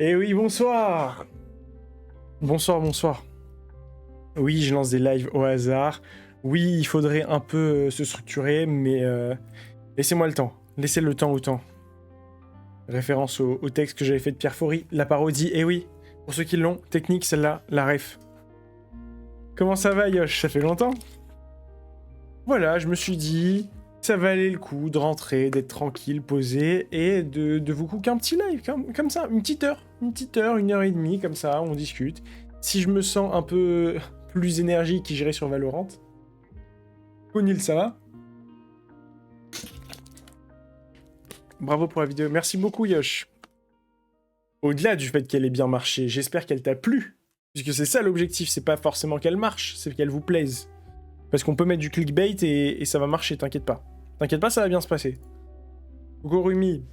Eh oui, bonsoir. Bonsoir, bonsoir. Oui, je lance des lives au hasard. Oui, il faudrait un peu se structurer, mais laissez-moi le temps. Laissez le temps au temps. Référence au texte que j'avais fait de Pierre Faury, la parodie. Eh oui, pour ceux qui l'ont, technique, celle-là, la ref. Comment ça va, Yosh? Ça fait longtemps? Voilà, je me suis dit, ça valait le coup de rentrer, d'être tranquille, posé, et de vous cooker un petit live, comme ça, une petite heure, 1 heure et demie, comme ça, on discute. Si je me sens un peu plus énergique, j'irai sur Valorant. Conil, ça va? Bravo pour la vidéo, merci beaucoup Yosh. Au-delà du fait qu'elle ait bien marché, j'espère qu'elle t'a plu. Puisque c'est ça l'objectif, c'est pas forcément qu'elle marche, c'est qu'elle vous plaise. Parce qu'on peut mettre du clickbait et ça va marcher, t'inquiète pas. T'inquiète pas, ça va bien se passer. Gorumi.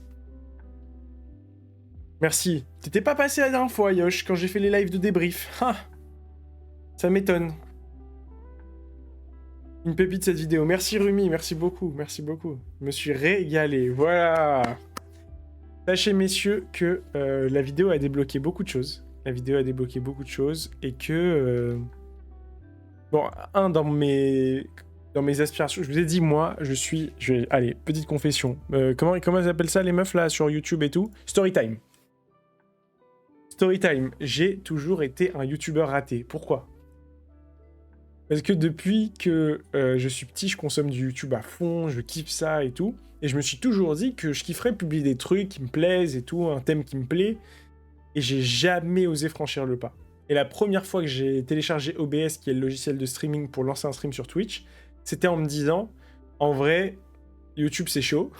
Merci. T'étais pas passé la dernière fois, Yosh, quand j'ai fait les lives de débrief. Ah, ça m'étonne. Une pépite cette vidéo. Merci Rumi, merci beaucoup, merci beaucoup. Je me suis régalé, voilà. Sachez messieurs que la vidéo a débloqué beaucoup de choses. La vidéo a débloqué beaucoup de choses et que... Bon, dans mes aspirations, je vous ai dit, moi, allez, petite confession. Comment ils appellent ça, les meufs, là, sur YouTube et tout? Storytime. Storytime. J'ai toujours été un YouTuber raté. Pourquoi? Parce que depuis que je suis petit, je consomme du YouTube à fond, je kiffe ça et tout. Et je me suis toujours dit que je kifferais publier des trucs qui me plaisent et tout, un thème qui me plaît. Et j'ai jamais osé franchir le pas. Et la première fois que j'ai téléchargé OBS, qui est le logiciel de streaming pour lancer un stream sur Twitch, c'était en me disant, en vrai, YouTube c'est chaud.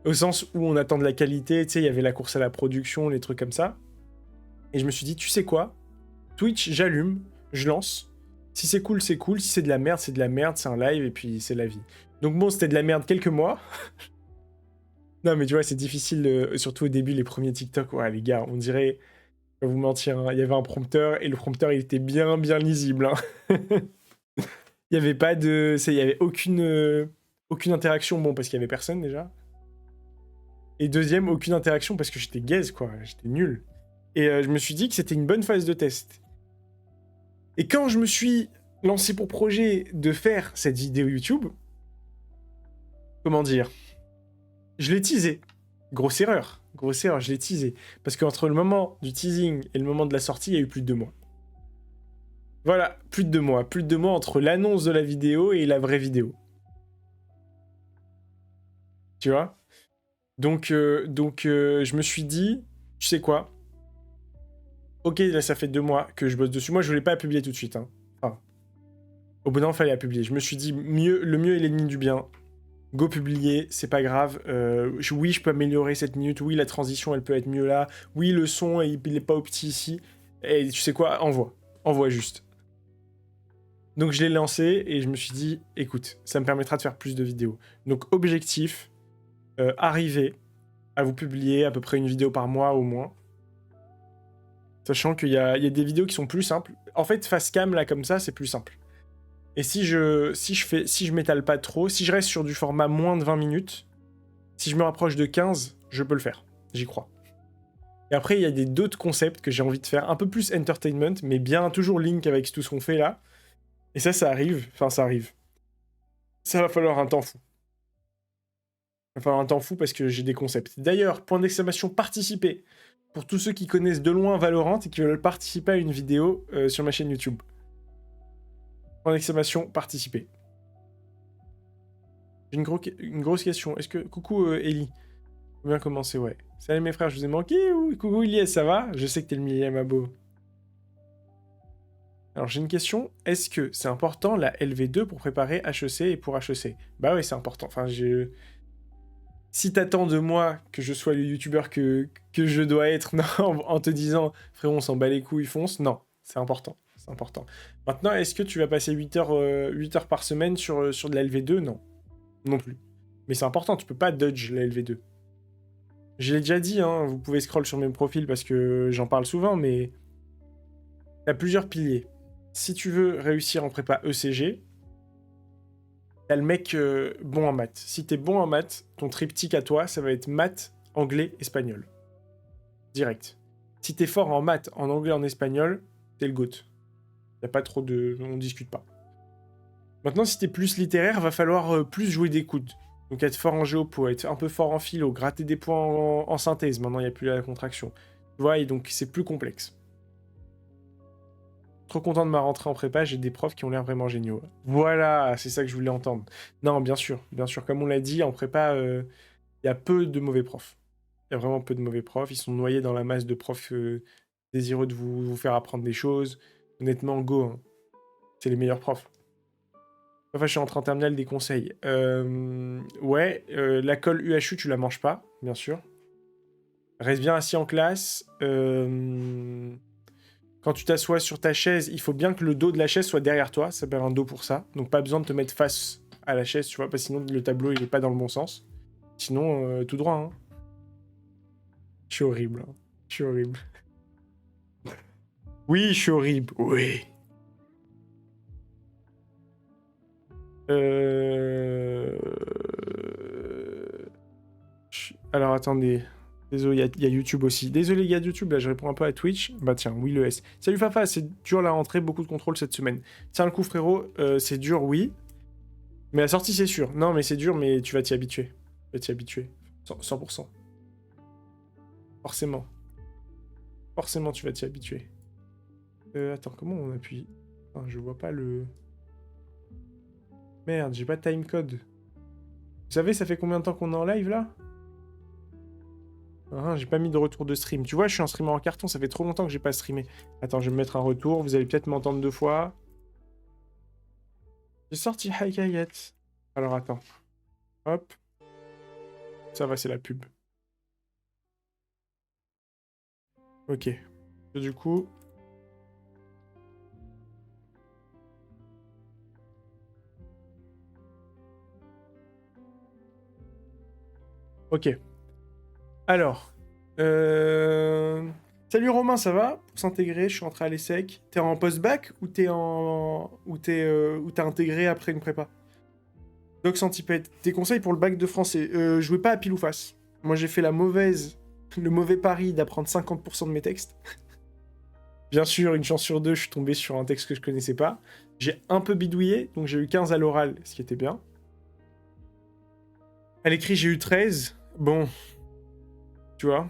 Au sens où on attend de la qualité, tu sais, il y avait la course à la production, les trucs comme ça. Et je me suis dit, tu sais quoi? Twitch, j'allume, je lance. Si c'est cool, c'est cool. Si c'est de la merde, c'est un live et puis c'est la vie. Donc bon, c'était de la merde quelques mois. Non, mais tu vois, c'est difficile, surtout au début, les premiers TikTok. Ouais, les gars, on dirait, je vais vous mentir, hein, il y avait un prompteur et le prompteur, il était bien, bien lisible. Hein. Il y avait pas de. Il y avait aucune interaction, bon, parce qu'il y avait personne déjà. Et deuxième, aucune interaction parce que j'étais gaze, quoi. J'étais nul. Et je me suis dit que c'était une bonne phase de test. Et quand je me suis lancé pour projet de faire cette vidéo YouTube, comment dire, je l'ai teasé. Grosse erreur, je l'ai teasé. Parce qu'entre le moment du teasing et le moment de la sortie, il y a eu plus de 2 mois. Voilà, plus de 2 mois entre l'annonce de la vidéo et la vraie vidéo. Tu vois? Donc, je me suis dit, tu sais quoi? Ok, là, ça fait 2 mois que je bosse dessus. Moi, je voulais pas la publier tout de suite. Hein. Enfin, au bout d'un moment, il fallait la publier. Je me suis dit, le mieux est l'ennemi du bien. Go publier, c'est pas grave. Oui, je peux améliorer cette minute. Oui, la transition, elle peut être mieux là. Oui, le son, il est pas au petit ici. Et tu sais quoi? Envoie juste. Donc, je l'ai lancé et je me suis dit, écoute, ça me permettra de faire plus de vidéos. Donc, objectif, arriver à vous publier à peu près une vidéo par mois au moins. Sachant qu'il y a des vidéos qui sont plus simples. En fait, face cam, là, comme ça, c'est plus simple. Et si je m'étale pas trop, si je reste sur du format moins de 20 minutes, si je me rapproche de 15, je peux le faire. J'y crois. Et après, il y a d'autres concepts que j'ai envie de faire, un peu plus entertainment, mais bien toujours link avec tout ce qu'on fait là. Et ça arrive. Enfin, ça arrive. Ça va falloir un temps fou. Il va falloir un temps fou parce que j'ai des concepts. D'ailleurs, point d'exclamation, participer. Pour tous ceux qui connaissent de loin Valorant et qui veulent participer à une vidéo sur ma chaîne YouTube. Point d'exclamation, participer. J'ai une grosse question. Est-ce que... Coucou Ellie. Faut bien commencer, ouais. Salut mes frères, je vous ai manqué ou... Coucou Ilyes, ça va? Je sais que t'es le millième abo. Alors j'ai une question. Est-ce que c'est important la LV2 pour préparer HEC et pour HEC? Bah ouais, c'est important. Enfin, si t'attends de moi que je sois le youtubeur que je dois être, non, en te disant frérot, on s'en bat les couilles, fonce, non, c'est important. C'est important. Maintenant, est-ce que tu vas passer 8 heures par semaine sur de la LV2? Non. Non plus. Mais c'est important, tu peux pas dodge la LV2. Je l'ai déjà dit, hein, vous pouvez scroll sur mes profils parce que j'en parle souvent, mais t'as plusieurs piliers. Si tu veux réussir en prépa ECG, t'as le mec bon en maths. Si t'es bon en maths, ton triptyque à toi, ça va être maths, anglais, espagnol. Direct. Si t'es fort en maths, en anglais, en espagnol, t'es le GOAT. Y a pas trop de... On discute pas. Maintenant, si t'es plus littéraire, va falloir plus jouer des coudes. Donc être fort en géopo, être un peu fort en philo, gratter des points en synthèse. Maintenant, il n'y a plus la contraction. Tu vois, et donc c'est plus complexe. Trop content de ma rentrée en prépa, j'ai des profs qui ont l'air vraiment géniaux. Voilà, c'est ça que je voulais entendre. Non, bien sûr. Comme on l'a dit, en prépa, il y a peu de mauvais profs. Il y a vraiment peu de mauvais profs. Ils sont noyés dans la masse de profs désireux de vous faire apprendre des choses. Honnêtement, go, hein. C'est les meilleurs profs. Enfin, je suis en terminale des conseils. Ouais, la colle UHU, tu la manges pas, bien sûr. Reste bien assis en classe. Quand tu t'assois sur ta chaise, il faut bien que le dos de la chaise soit derrière toi. Ça s'appelle un dos pour ça. Donc pas besoin de te mettre face à la chaise, tu vois, parce que sinon le tableau, il est pas dans le bon sens. Sinon, tout droit, hein. Je suis horrible. Hein. Je suis horrible. Oui, je suis horrible. Oui. Alors, attendez. Désolé, il y a YouTube aussi. Désolé, les gars de YouTube, là, je réponds un peu à Twitch. Bah tiens, oui, le S. Salut Fafa, c'est dur la rentrée, beaucoup de contrôle cette semaine. Tiens le coup, frérot, c'est dur, oui. Mais la sortie, c'est sûr. Non, mais c'est dur, mais tu vas t'y habituer. Tu vas t'y habituer. 100%. Forcément. Forcément, tu vas t'y habituer. Attends, comment on appuie? Enfin, je vois pas le... Merde, j'ai pas de timecode. Vous savez, ça fait combien de temps qu'on est en live, là? Ah, j'ai pas mis de retour de stream. Tu vois, je suis en streamer en carton, ça fait trop longtemps que j'ai pas streamé. Attends, je vais me mettre un retour, vous allez peut-être m'entendre 2 fois. J'ai sorti Haikayet. Alors, attends. Hop. Ça va, c'est la pub. Ok. Et du coup... Ok. Alors... Salut Romain, ça va? Pour s'intégrer, je suis entré à l'ESSEC. T'es en post-bac ou t'es en... ou t'as intégré après une prépa? Doc Santipède, tes conseils pour le bac de français. Jouez pas à pile ou face. Moi, j'ai fait le mauvais pari d'apprendre 50% de mes textes. Bien sûr, une chance sur deux, je suis tombé sur un texte que je connaissais pas. J'ai un peu bidouillé, donc j'ai eu 15 à l'oral, ce qui était bien. À l'écrit, j'ai eu 13. Bon, tu vois.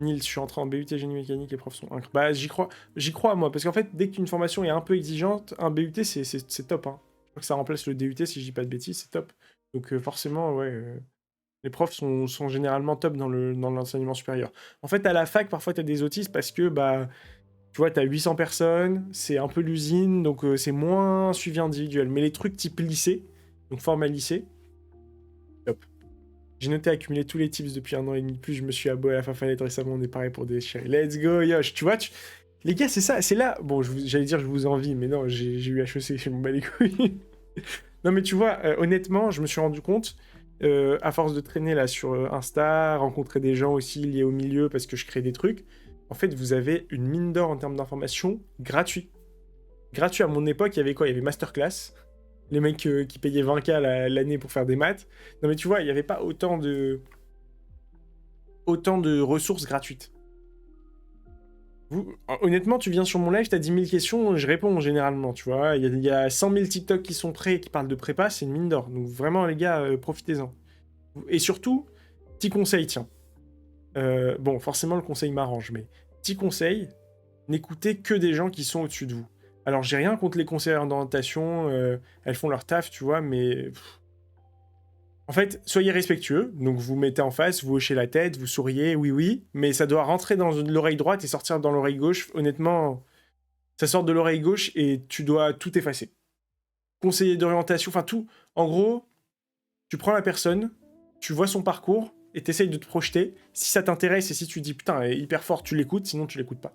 Nils, je suis entré en BUT génie mécanique, les profs sont incroyables. Bah, j'y crois, moi, parce qu'en fait, dès qu'une formation est un peu exigeante, un BUT, c'est top, hein. Je crois que ça remplace le DUT, si je dis pas de bêtises, c'est top. Donc forcément, ouais, les profs sont généralement top dans l'enseignement supérieur. En fait, à la fac, parfois, t'as des autistes parce que, bah, tu vois, t'as 800 personnes, c'est un peu l'usine, donc c'est moins suivi individuel. Mais les trucs type lycée, donc format lycée, top. J'ai noté accumuler tous les tips depuis 1 an et demi de plus, je me suis abonné à la Fafanette récemment, on est pareil pour déchirer. Let's go, Yosh. Tu vois, les gars, c'est ça, c'est là. Bon, j'allais dire je vous envie, mais non, j'ai eu HEC, je m'en bats les couilles. Non, mais tu vois, honnêtement, je me suis rendu compte, à force de traîner là sur Insta, rencontrer des gens aussi liés au milieu parce que je crée des trucs, en fait, vous avez une mine d'or en termes d'information gratuit. Gratuit à mon époque, il y avait quoi? Il y avait Masterclass, les mecs qui payaient 20K l'année pour faire des maths. Non, mais tu vois, il n'y avait pas autant de ressources gratuites. Honnêtement, tu viens sur mon live, t'as 10 000 questions, je réponds généralement, tu vois. Il y a 100 000 TikTok qui sont prêts et qui parlent de prépa, c'est une mine d'or. Donc vraiment, les gars, profitez-en. Et surtout, petit conseil, tiens. Bon, forcément, le conseil m'arrange, mais petit conseil, n'écoutez que des gens qui sont au-dessus de vous. Alors, j'ai rien contre les conseillères d'orientation, elles font leur taf, tu vois, mais... En fait, soyez respectueux, donc vous mettez en face, vous hochez la tête, vous souriez, oui, oui, mais ça doit rentrer dans l'oreille droite et sortir dans l'oreille gauche. Honnêtement, ça sort de l'oreille gauche et tu dois tout effacer. Conseiller d'orientation, enfin tout. En gros, tu prends la personne, tu vois son parcours et t'essayes de te projeter. Si ça t'intéresse et si tu dis putain, elle est hyper forte, tu l'écoutes, sinon tu l'écoutes pas.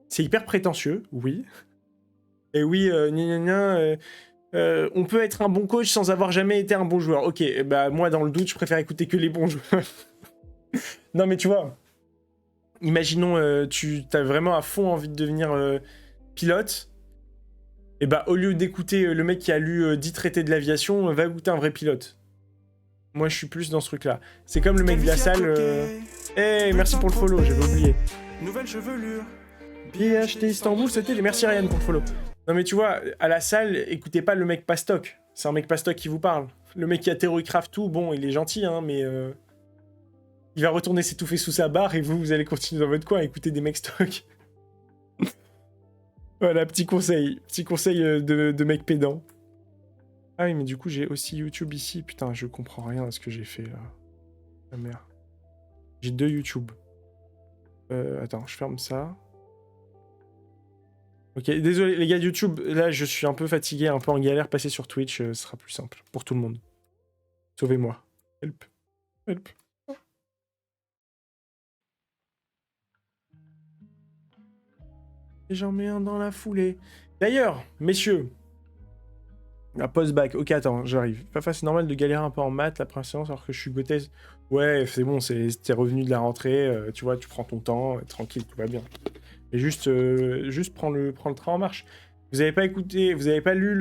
C'est hyper prétentieux, oui. Et oui, on peut être un bon coach sans avoir jamais été un bon joueur. Ok, bah moi dans le doute, je préfère écouter que les bons joueurs. Non mais tu vois, imaginons tu as vraiment à fond envie de devenir pilote, et bah au lieu d'écouter le mec qui a lu 10 traités de l'aviation, va écouter un vrai pilote. Moi, je suis plus dans ce truc-là. C'est comme le mec de la salle... Hey, merci pour le follow, j'avais oublié. Nouvelle chevelure. BHT Istanbul, c'était les merci Ryan pour le follow. Non mais tu vois, à la salle, écoutez pas le mec pastoc. C'est un mec pastoc qui vous parle. Le mec qui a Theorycraft tout, bon, il est gentil, hein, mais... Il va retourner s'étouffer sous sa barre et vous allez continuer dans votre coin à écouter des mecs stock. Voilà, petit conseil. Petit conseil de mec pédant. Ah oui, mais du coup, j'ai aussi YouTube ici. Putain, je comprends rien à ce que j'ai fait, là. Ah merde. J'ai 2 YouTube. Attends, je ferme ça. Ok, désolé, les gars de YouTube. Là, je suis un peu fatigué, un peu en galère. Passer sur Twitch, ce sera plus simple. Pour tout le monde. Sauvez-moi. Help. Help. Et j'en mets un dans la foulée. D'ailleurs, messieurs... La post-bac, ok, attends, j'arrive. Fafa, c'est normal de galérer un peu en maths la première séance alors que je suis gothèse. Ouais, c'est bon, t'es revenu de la rentrée, tu vois, tu prends ton temps, tranquille, tout va bien. Et juste prends le train en marche. Vous avez pas écouté, vous avez pas lu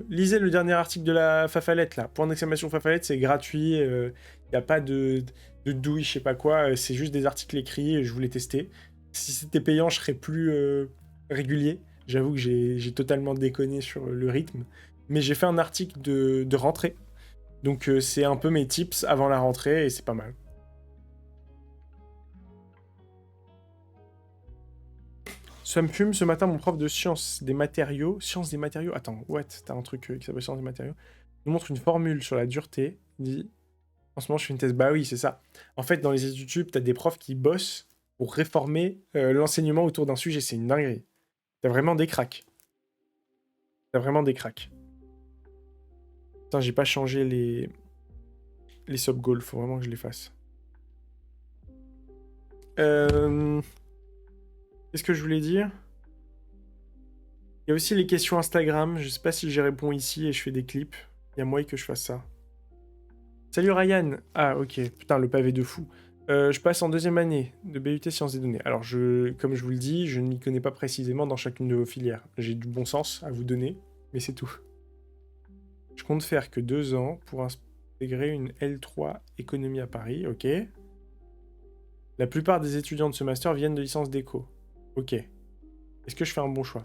Lisez le dernier article de la Fafalette, là. Point d'exclamation Fafalette, c'est gratuit, y a pas de douille, je sais pas quoi, c'est juste des articles écrits, je voulais tester. Si c'était payant, je serais plus régulier. J'avoue que j'ai totalement déconné sur le rythme. Mais j'ai fait un article de rentrée. Donc c'est un peu mes tips avant la rentrée et c'est pas mal. Ça me fume ce matin mon prof de sciences des matériaux. Sciences des matériaux. Attends, what? T'as un truc qui s'appelle sciences des matériaux. Il nous montre une formule sur la dureté. Il dit en ce moment je fais une thèse. Bah oui, c'est ça. En fait, dans les études, t'as des profs qui bossent pour réformer l'enseignement autour d'un sujet. C'est une dinguerie. T'as vraiment des cracks. T'as vraiment des cracks. Putain, j'ai pas changé les sub-goals. Faut vraiment que je les fasse. Qu'est-ce que je voulais dire? Il y a aussi les questions Instagram. Je sais pas si j'y réponds ici et je fais des clips. Il y a moyen que je fasse ça. Salut Ryan. Ah ok. Putain, le pavé de fou. Je passe en 2e année de BUT Sciences des Données. Alors, comme je vous le dis, je ne m'y connais pas précisément dans chacune de vos filières. J'ai du bon sens à vous donner, mais c'est tout. Je compte faire que 2 ans pour intégrer une L3 économie à Paris. Ok. La plupart des étudiants de ce master viennent de licence d'éco. Ok. Est-ce que je fais un bon choix?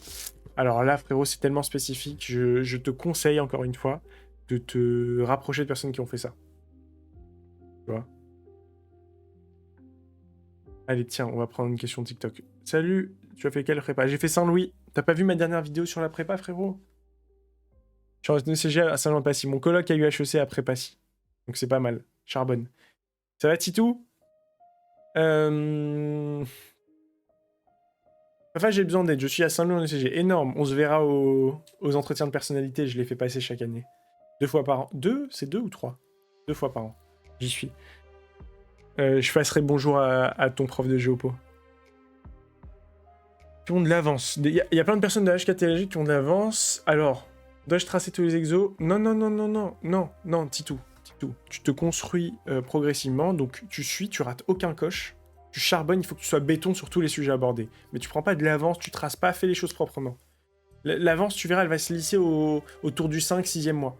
Alors là, frérot, c'est tellement spécifique. Je te conseille, encore une fois, de te rapprocher de personnes qui ont fait ça. Tu vois? Allez, tiens, on va prendre une question TikTok. Salut, tu as fait quelle prépa? J'ai fait Saint-Louis. T'as pas vu ma dernière vidéo sur la prépa, frérot? Je suis en ECG à Saint-Jean-de-Passy. Mon coloc a eu HEC après Passy. Donc c'est pas mal. Charbonne. Ça va, Titou? Enfin, j'ai besoin d'aide. Je suis à Saint-Louis en ECG. Énorme. On se verra aux entretiens de personnalité. Je les fais passer chaque année. 2 fois par an. 2? C'est 2 ou 3? 2 fois par an. J'y suis. Je passerai bonjour à ton prof de géopo. Qui ont de l'avance. Il y a plein de personnes de HKTLG qui ont de l'avance. Alors, dois-je tracer tous les exos? Non, non, non, non, non, non, non, Titou. Titou. Tu te construis progressivement, donc tu suis, tu rates aucun coche. Tu charbonnes, il faut que tu sois béton sur tous les sujets abordés. Mais tu prends pas de l'avance, tu traces pas, fais les choses proprement. L'avance, tu verras, elle va se lisser autour du 5-6e mois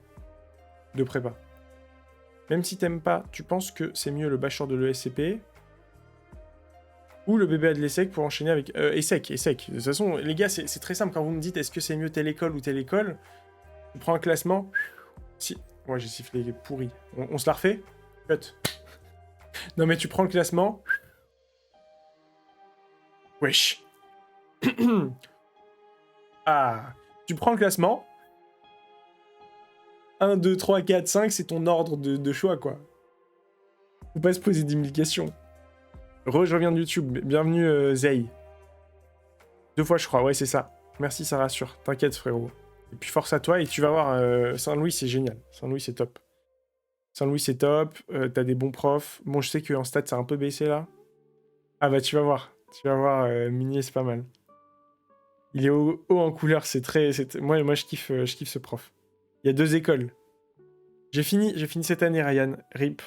de prépa. Même si t'aimes pas, tu penses que c'est mieux le bachelor de l'ESCP ou le BBA de l'ESSEC pour enchaîner avec... ESSEC. De toute façon, les gars, c'est très simple. Quand vous me dites est-ce que c'est mieux telle école ou telle école, tu prends un classement... Si... Ouais, j'ai sifflé pourri. On se la refait? Cut. Non, mais tu prends le classement... Wesh. Ah. Tu prends le classement... 1, 2, 3, 4, 5, c'est ton ordre de choix, quoi. Faut pas se poser 10 000 questions. Je reviens de YouTube. Bienvenue, Zay. 2 fois, je crois. Ouais, c'est ça. Merci, ça rassure. T'inquiète, frérot. Et puis, force à toi. Et tu vas voir, Saint-Louis, c'est génial. Saint-Louis, c'est top. Saint-Louis, c'est top. T'as des bons profs. Bon, je sais qu'en stats, ça a un peu baissé, là. Ah bah, tu vas voir. Tu vas voir, Minier, c'est pas mal. Il est haut en couleur. C'est très... Moi, je kiffe ce prof. Il y a 2 écoles. J'ai fini cette année, Ryan. RIP.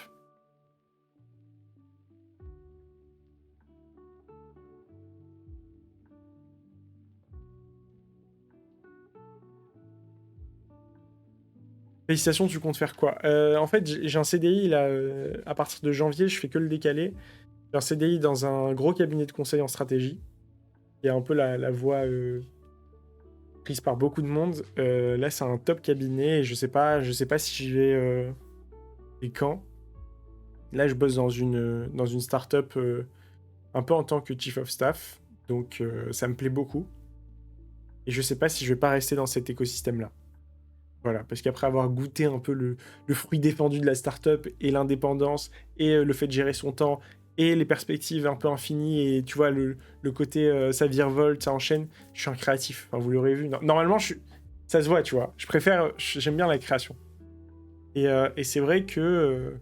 Félicitations, tu comptes faire quoi? En fait, j'ai un CDI là, à partir de janvier, je fais que le décaler. J'ai un CDI dans un gros cabinet de conseil en stratégie. Il y a un peu la voie prise par beaucoup de monde. Là, c'est un top cabinet et je sais pas si j'y vais et quand. Là, je bosse dans une start-up un peu en tant que chief of staff. Donc, ça me plaît beaucoup. Et je sais pas si je vais pas rester dans cet écosystème-là. Voilà, parce qu'après avoir goûté un peu le fruit défendu de la startup et l'indépendance et le fait de gérer son temps et les perspectives un peu infinies et tu vois le côté ça virevolte, ça enchaîne, je suis un créatif. Enfin, vous l'aurez vu. Normalement, ça se voit, tu vois. J'aime bien la création. Et c'est vrai que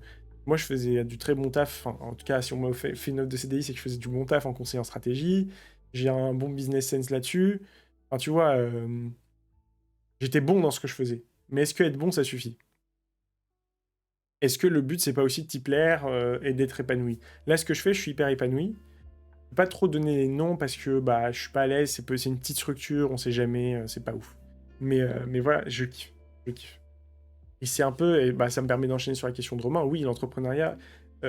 moi, je faisais du très bon taf. Enfin, en tout cas, si on m'a fait une note de CDI, c'est que je faisais du bon taf en conseil en stratégie. J'ai un bon business sense là-dessus. Enfin, tu vois, j'étais bon dans ce que je faisais. Mais est-ce que être bon, ça suffit? Est-ce que le but, c'est pas aussi de t'y plaire et d'être épanoui? Là, ce que je fais, je suis hyper épanoui. Je peux pas trop donner les noms parce que bah, je suis pas à l'aise, c'est une petite structure, on sait jamais, c'est pas ouf. Mais voilà, je kiffe. Je kiffe. Et c'est un peu, et bah, ça me permet d'enchaîner sur la question de Romain. Oui, l'entrepreneuriat,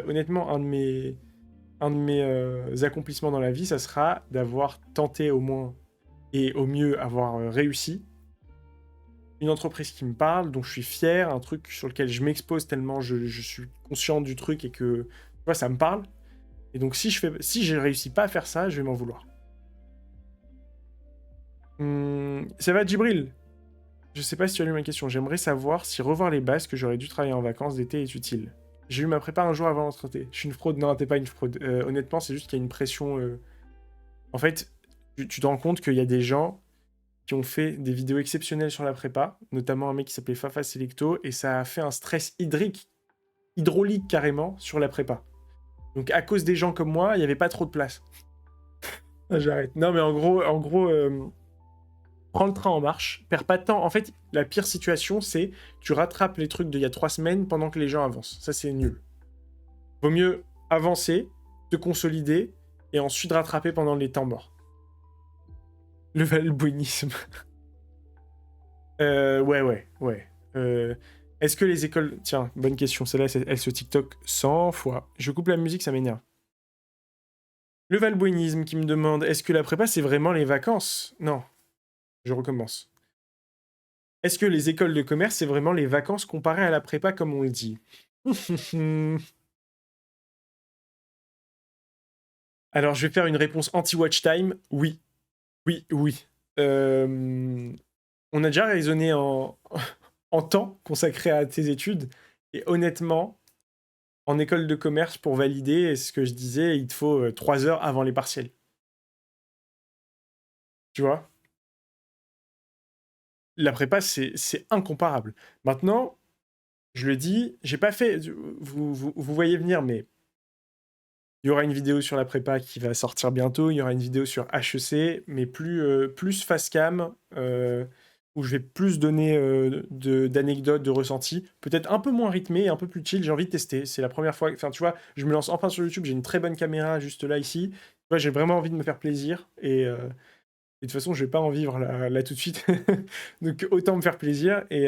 honnêtement, un de mes accomplissements dans la vie, ça sera d'avoir tenté au moins et au mieux avoir réussi une entreprise qui me parle, dont je suis fier, un truc sur lequel je m'expose tellement je suis conscient du truc et que tu vois, ça me parle. Et donc si je réussis pas à faire ça, je vais m'en vouloir. Ça va, Djibril? Je sais pas si tu as lu ma question. J'aimerais savoir si revoir les bases que j'aurais dû travailler en vacances d'été est utile. J'ai eu ma prépa un jour avant l'entretien. Je suis une fraude. Non, t'es pas une fraude. Honnêtement, c'est juste qu'il y a une pression. En fait, tu te rends compte qu'il y a des gens qui ont fait des vidéos exceptionnelles sur la prépa, notamment un mec qui s'appelait Fafa Selecto, et ça a fait un stress hydraulique carrément sur la prépa. Donc à cause des gens comme moi, il n'y avait pas trop de place. Ah, j'arrête. Non mais en gros, prends le train en marche, perds pas de temps. En fait, la pire situation, c'est tu rattrapes les trucs d'il y a 3 semaines pendant que les gens avancent. Ça, c'est nul. Vaut mieux avancer, te consolider, et ensuite rattraper pendant les temps morts. Le valbouinisme. Ouais. Est-ce que les écoles... Tiens, bonne question, celle-là, elle se TikTok 100 fois. Je coupe la musique, ça m'énerve. Le valbouinisme qui me demande, est-ce que la prépa, c'est vraiment les vacances? Non, je recommence. Est-ce que les écoles de commerce, c'est vraiment les vacances comparées à la prépa, comme on le dit? Alors, je vais faire une réponse anti-watch time. Oui, oui. On a déjà raisonné en temps consacré à tes études. Et honnêtement, en école de commerce, pour valider, ce que je disais, il te faut 3 heures avant les partiels. Tu vois? La prépa, c'est incomparable. Maintenant, je le dis, j'ai pas fait... Vous voyez venir, mais il y aura une vidéo sur la prépa qui va sortir bientôt. Il y aura une vidéo sur HEC, mais plus face cam, où je vais plus donner d'anecdotes, de ressentis. Peut-être un peu moins rythmé, un peu plus chill. J'ai envie de tester. C'est la première fois. Enfin, tu vois, je me lance enfin sur YouTube. J'ai une très bonne caméra juste là, ici. Tu vois, j'ai vraiment envie de me faire plaisir. Et de toute façon, je vais pas en vivre là tout de suite. Donc, autant me faire plaisir. Et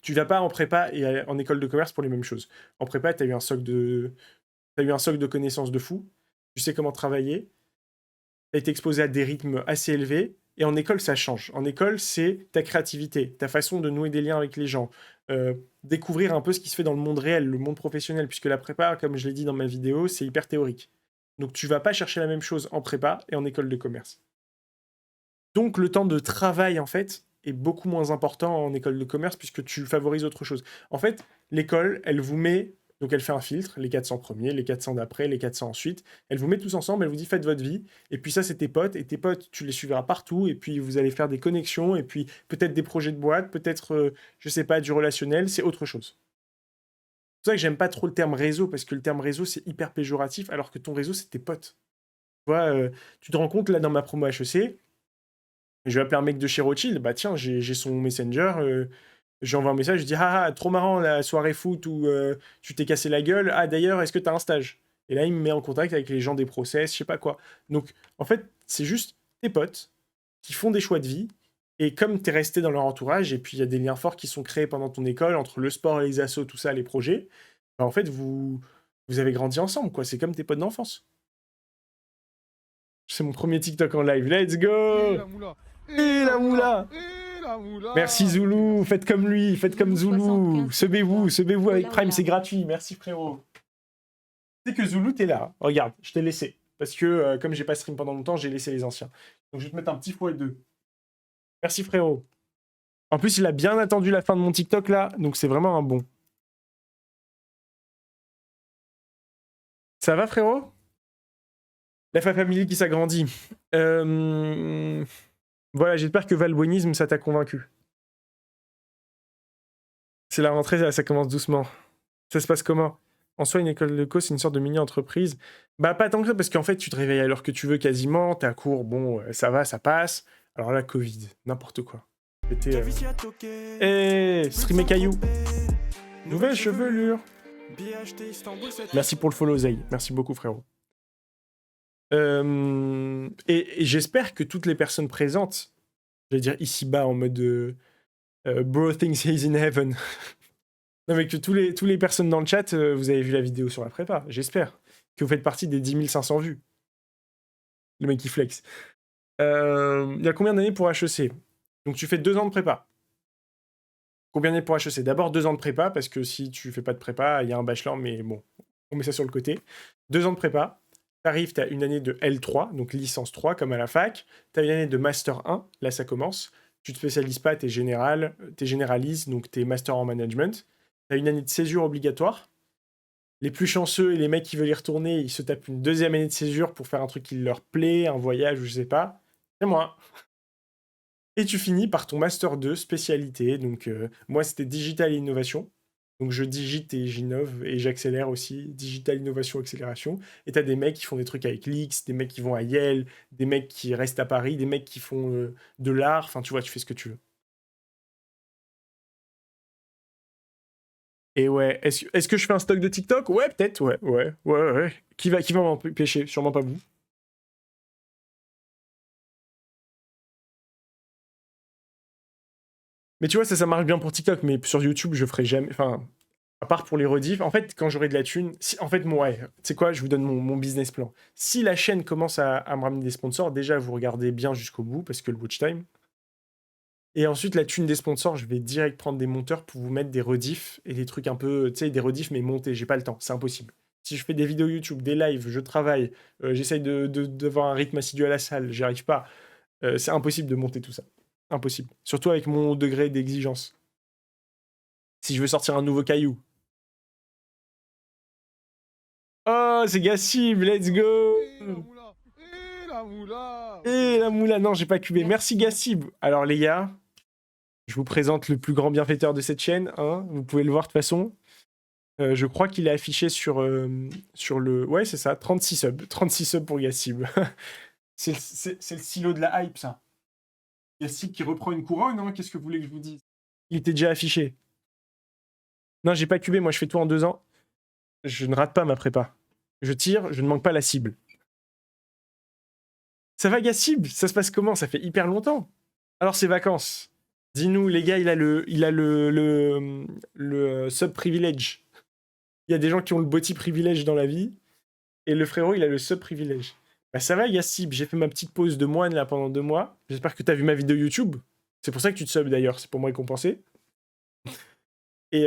tu vas pas en prépa et en école de commerce pour les mêmes choses. En prépa, tu as eu un socle de connaissances de fou, tu sais comment travailler, tu as été exposé à des rythmes assez élevés, et en école, ça change. En école, c'est ta créativité, ta façon de nouer des liens avec les gens, découvrir un peu ce qui se fait dans le monde réel, le monde professionnel, puisque la prépa, comme je l'ai dit dans ma vidéo, c'est hyper théorique. Donc tu vas pas chercher la même chose en prépa et en école de commerce. Donc le temps de travail, en fait, est beaucoup moins important en école de commerce, puisque tu favorises autre chose. En fait, l'école, elle vous met... Donc elle fait un filtre, les 400 premiers, les 400 d'après, les 400 ensuite. Elle vous met tous ensemble, elle vous dit faites votre vie. Et puis ça, c'est tes potes. Et tes potes, tu les suivras partout. Et puis vous allez faire des connexions. Et puis peut-être des projets de boîte, peut-être, je sais pas, du relationnel. C'est autre chose. C'est pour ça que j'aime pas trop le terme réseau, parce que le terme réseau, c'est hyper péjoratif, alors que ton réseau, c'est tes potes. Tu vois, tu te rends compte, là, dans ma promo HEC, je vais appeler un mec de chez Rothschild, bah tiens, j'ai son messenger, j'envoie un message, je dis ah, trop marrant la soirée foot où tu t'es cassé la gueule, ah d'ailleurs, est-ce que t'as un stage? Et là, il me met en contact avec les gens des process, je sais pas quoi. Donc, en fait, c'est juste tes potes qui font des choix de vie, Et comme tu es resté dans leur entourage, et puis il y a des liens forts qui sont créés pendant ton école, entre le sport et les assos, tout ça, les projets, bah, en fait, vous avez grandi ensemble, quoi. C'est comme tes potes d'enfance. C'est mon premier TikTok en live. Let's Et go! la moula. Et la moula! Et la moula. Merci Zoulou, faites comme lui, faites comme Zoulou. Sebez-vous avec Prime, c'est gratuit. Merci frérot. Tu sais que Zoulou, t'es là. Regarde, je t'ai laissé. Parce que comme j'ai pas stream pendant longtemps, j'ai laissé les anciens. Donc je vais te mettre un petit x2. Merci frérot. En plus, il a bien attendu la fin de mon TikTok là, donc c'est vraiment un bon. Ça va frérot? La famille qui s'agrandit. Voilà, j'espère que Valbuenisme, ça t'a convaincu. C'est la rentrée, ça commence doucement. Ça se passe comment? En soi, une école de co, c'est une sorte de mini-entreprise. Bah, pas tant que ça, parce qu'en fait, tu te réveilles à l'heure que tu veux quasiment, t'es à court, bon, ça va, ça passe. Alors là, Covid, n'importe quoi. C'était. Streamer Caillou. Nouvelle chevelure. Merci pour le follow, Zay. Merci beaucoup, frérot. Et j'espère que toutes les personnes présentes, je vais dire ici-bas en mode Bro thinks he's in heaven. Non, mais que tous les personnes dans le chat, vous avez vu la vidéo sur la prépa, j'espère. Que vous faites partie des 10 500 vues. Le mec qui flex. Il y a combien d'années pour HEC? Donc tu fais 2 ans de prépa. Combien d'années pour HEC? D'abord 2 ans de prépa, parce que si tu fais pas de prépa, il y a un bachelor, mais bon, on met ça sur le côté. 2 ans de prépa. T'arrives, t'as une année de L3, donc licence 3, comme à la fac. T'as une année de Master 1, là ça commence. Tu te spécialises pas, t'es généralises, donc t'es Master en Management. T'as une année de césure obligatoire. Les plus chanceux et les mecs qui veulent y retourner, ils se tapent une 2e année de césure pour faire un truc qui leur plaît, un voyage ou je sais pas. C'est moi. Et tu finis par ton Master 2, spécialité. Donc moi, c'était Digital et Innovation. Donc je digite et j'innove et j'accélère aussi. Digital, Innovation, Accélération. Et t'as des mecs qui font des trucs avec l'X, des mecs qui vont à Yale, des mecs qui restent à Paris, des mecs qui font de l'art. Enfin, tu vois, tu fais ce que tu veux. Et ouais, est-ce que je fais un stock de TikTok? Ouais, peut-être, ouais. Qui va m'empêcher? Sûrement pas vous. Mais tu vois, ça marche bien pour TikTok, mais sur YouTube, je ferai jamais. Enfin, à part pour les rediffs. En fait, quand j'aurai de la thune. En fait, moi, ouais, tu sais quoi, je vous donne mon business plan. Si la chaîne commence à me ramener des sponsors, déjà, vous regardez bien jusqu'au bout, parce que le watch time. Et ensuite, la thune des sponsors, je vais direct prendre des monteurs pour vous mettre des rediffs et des trucs un peu, tu sais, des rediffs mais montés. J'ai pas le temps, c'est impossible. Si je fais des vidéos YouTube, des lives, je travaille, j'essaye d'avoir un rythme assidu à la salle, j'y arrive pas. C'est impossible de monter tout ça. Impossible. Surtout avec mon degré d'exigence. Si je veux sortir un nouveau caillou. Oh, c'est Gassib, let's go! Et la moula. Et la moula, non, j'ai pas cubé. Merci Gassib. Alors les gars, je vous présente le plus grand bienfaiteur de cette chaîne. Hein. Vous pouvez le voir de toute façon. Je crois qu'il est affiché sur le... Ouais, c'est ça, 36 subs. 36 subs pour Gassib. c'est le silo de la hype, ça. Gassib qui reprend une couronne, hein. Qu'est-ce que vous voulez que je vous dise? Il était déjà affiché. Non, j'ai pas cubé, moi je fais tout en 2 ans. Je ne rate pas ma prépa. Je tire, je ne manque pas la cible. Ça va Gassib? Ça se passe comment? Ça fait hyper longtemps. Alors ces vacances. Dis-nous, les gars, il a le sub-privilège. Il y a des gens qui ont le body privilège dans la vie. Et le frérot, il a le sub-privilège. Bah ça va, Yassib, j'ai fait ma petite pause de moine là pendant 2 mois. J'espère que t'as vu ma vidéo YouTube. C'est pour ça que tu te subs d'ailleurs, c'est pour me récompenser. Et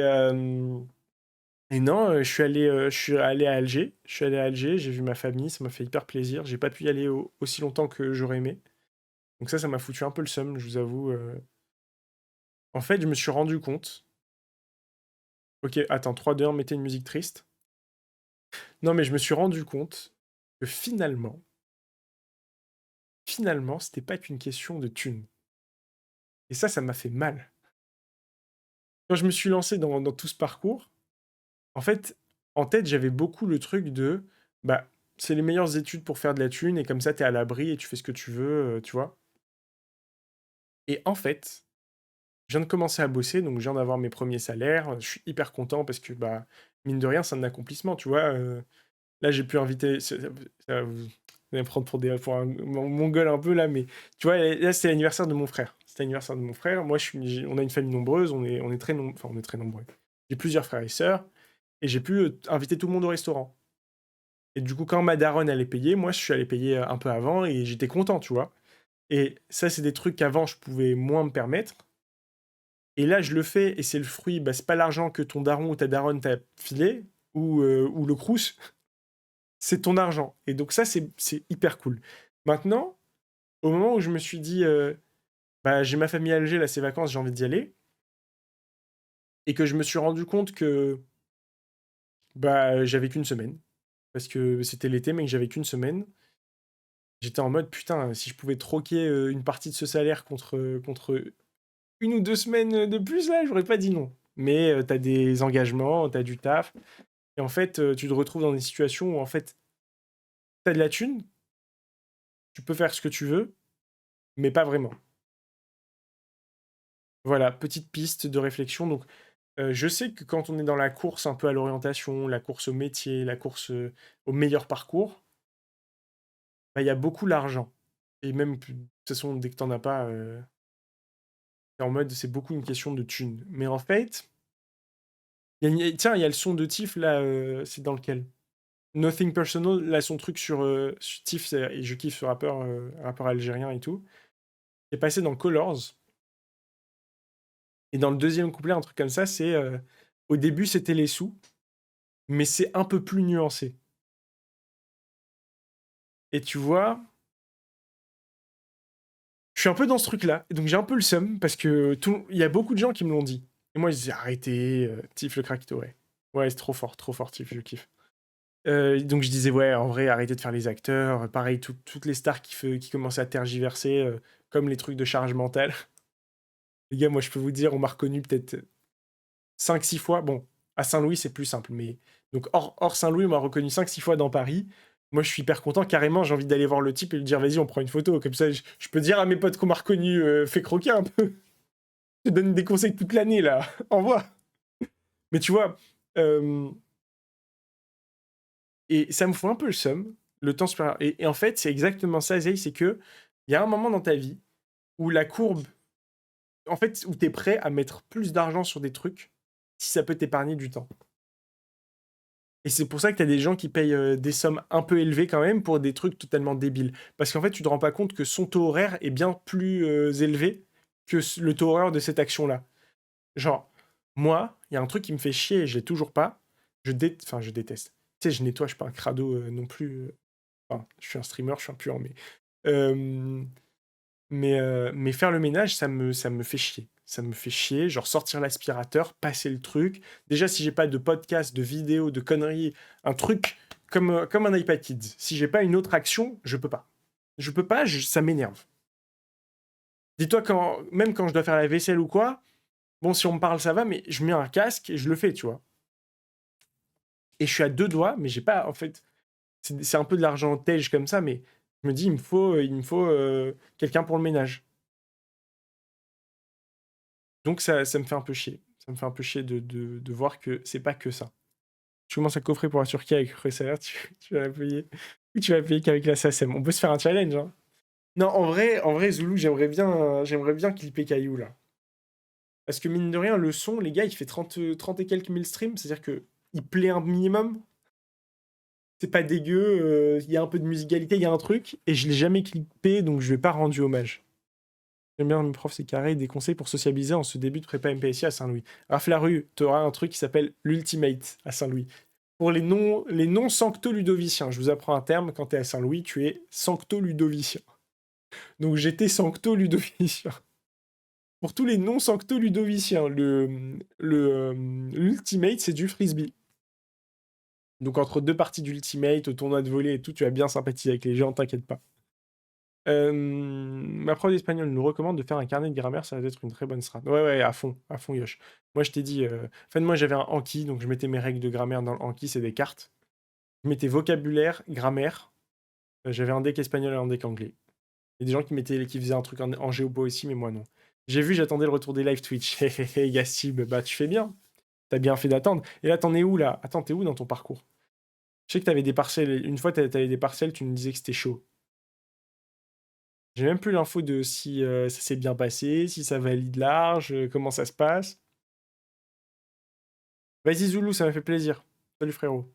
non, je suis allé à Alger. Je suis allé à Alger, j'ai vu ma famille, ça m'a fait hyper plaisir. J'ai pas pu y aller aussi longtemps que j'aurais aimé. Donc ça m'a foutu un peu le seum, je vous avoue. En fait, je me suis rendu compte. Ok, attends, 3, 2, 1, mettez une musique triste. Non, mais je me suis rendu compte que finalement, c'était pas qu'une question de thunes. Et ça m'a fait mal. Quand je me suis lancé dans tout ce parcours, en fait, en tête, j'avais beaucoup le truc de, bah, c'est les meilleures études pour faire de la thune, et comme ça, t'es à l'abri et tu fais ce que tu veux, tu vois. Et en fait, je viens de commencer à bosser, donc je viens d'avoir mes premiers salaires. Je suis hyper content parce que, bah, mine de rien, c'est un accomplissement, tu vois. Là, j'ai pu inviter... Vous allez me prendre pour un mongol un peu là, mais tu vois, là, c'était l'anniversaire de mon frère. C'était l'anniversaire de mon frère. Moi, on a une famille nombreuse, on est très, enfin, on est très nombreux. J'ai plusieurs frères et sœurs, et j'ai pu inviter tout le monde au restaurant. Et du coup, quand ma daronne allait payer, moi, je suis allé payer un peu avant, et j'étais content, tu vois. Et ça, c'est des trucs qu'avant, je pouvais moins me permettre. Et là, je le fais, et c'est le fruit, bah, c'est pas l'argent que ton daron ou ta daronne t'a filé, ou le crous, c'est ton argent. Et donc ça, c'est hyper cool. Maintenant, au moment où je me suis dit, bah, j'ai ma famille à Alger, là, c'est vacances, j'ai envie d'y aller, et que je me suis rendu compte que bah, j'avais qu'une semaine, parce que c'était l'été, mais que j'avais qu'une semaine, j'étais en mode, putain, si je pouvais troquer une partie de ce salaire contre 1 ou 2 semaines de plus, là, j'aurais pas dit non. Mais t'as des engagements, t'as du taf, et en fait, tu te retrouves dans des situations où, en fait, t'as de la thune, tu peux faire ce que tu veux, mais pas vraiment. Voilà, petite piste de réflexion. Donc, je sais que quand on est dans la course un peu à l'orientation, la course au métier, la course au meilleur parcours, bah, il y a beaucoup l'argent. Et même, de toute façon, dès que t'en as pas, t'es en mode, c'est beaucoup une question de thune. Mais en fait, tiens, il y a le son de Tiff, là, c'est dans lequel? Nothing Personal, là, son truc sur Tiff, et je kiffe ce rappeur, rappeur algérien et tout, est passé dans Colors. Et dans le deuxième couplet, un truc comme ça, c'est au début, c'était les sous, mais c'est un peu plus nuancé. Et tu vois, je suis un peu dans ce truc-là, donc j'ai un peu le seum, parce que il y a beaucoup de gens qui me l'ont dit. Et moi, je disais, arrêtez, Tiff le craquito, ouais. Ouais, c'est trop fort, Tiff, je kiffe. Donc je disais, ouais, en vrai, arrêtez de faire les acteurs. Pareil, toutes les stars qui commençaient à tergiverser, comme les trucs de charge mentale. Les gars, moi, je peux vous dire, on m'a reconnu peut-être 5 6 fois. Bon, à Saint-Louis, c'est plus simple, mais donc hors Saint-Louis, on m'a reconnu 5 6 fois dans Paris. Moi, je suis hyper content. Carrément, j'ai envie d'aller voir le type et lui dire, vas-y, on prend une photo. Comme ça, je peux dire à mes potes qu'on m'a reconnu, fais croquer un peu. Je te donne des conseils toute l'année, là. Envoie. Mais tu vois, et ça me fout un peu le seum, le temps supérieur. Et en fait, c'est exactement ça, Zay, c'est que il y a un moment dans ta vie où la courbe, en fait, où t'es prêt à mettre plus d'argent sur des trucs si ça peut t'épargner du temps. Et c'est pour ça que t'as des gens qui payent des sommes un peu élevées quand même pour des trucs totalement débiles. Parce qu'en fait, tu te rends pas compte que son taux horaire est bien plus élevé que le taux horaire de cette action-là. Genre, moi, il y a un truc qui me fait chier et je l'ai toujours pas. Enfin, je déteste. Tu sais, je nettoie, je suis pas un crado non plus. Enfin, je suis un streamer, je suis un puant, euh, mais faire le ménage, ça me fait chier. Ça me fait chier, genre sortir l'aspirateur, passer le truc. Déjà, si j'ai pas de podcast, de vidéo, de conneries, un truc comme un iPad Kids, si j'ai pas une autre action, je peux pas. Je peux pas, ça m'énerve. Dis-toi, même quand je dois faire la vaisselle ou quoi, bon, si on me parle, ça va, mais je mets un casque et je le fais, tu vois. Et je suis à 2 doigts, mais j'ai pas, en fait, c'est un peu de l'argent tège comme ça, mais je me dis, il me faut quelqu'un pour le ménage. Donc ça me fait un peu chier. Ça me fait un peu chier de voir que c'est pas que ça. Tu commences à coffrer pour la Turquie avec le salaire, tu vas la payer. Ou tu vas payer qu'avec la SACEM. On peut se faire un challenge, hein. Non, en vrai, Zoulou, j'aimerais bien qu'il paye Caillou, là. Parce que mine de rien, le son, les gars, il fait 30 et quelques mille streams, c'est-à-dire que il plaît un minimum. C'est pas dégueu, il y a un peu de musicalité, il y a un truc, et je l'ai jamais clippé, donc je lui ai pas rendu hommage. J'aime bien mes profs, c'est carré, des conseils pour socialiser en ce début de prépa MPSI à Saint-Louis. Raph Larue, tu auras un truc qui s'appelle l'Ultimate à Saint-Louis. Pour les non sancto-ludoviciens, je vous apprends un terme, quand tu es à Saint-Louis, tu es sancto-ludovicien. Donc j'étais sancto-ludovicien. Pour tous les non sancto-ludoviciens, l'Ultimate, c'est du frisbee. Donc entre deux parties d'Ultimate, au tournoi de volley et tout, tu vas bien sympathiser avec les gens, t'inquiète pas. Ma prof d'espagnol nous recommande de faire un carnet de grammaire, ça va être une très bonne strat. Ouais, à fond, Yosh. Moi, je t'ai dit, enfin, moi, j'avais un Anki, donc je mettais mes règles de grammaire dans le Anki, c'est des cartes. Je mettais vocabulaire, grammaire. J'avais un deck espagnol et un deck anglais. Il y a des gens qui faisaient un truc en géopo aussi, mais moi, non. J'ai vu, j'attendais le retour des live Twitch. Hé, hé, hé, Yassib, bah, tu fais bien. T'as bien fait d'attendre. Et là, t'en es où, là? Attends, t'es où dans ton parcours? Je sais que t'avais des parcelles. Une fois, t'avais des parcelles, tu me disais que c'était chaud. J'ai même plus l'info de si ça s'est bien passé, si ça valide large, comment ça se passe. Vas-y Zoulou, ça m'a fait plaisir. Salut frérot.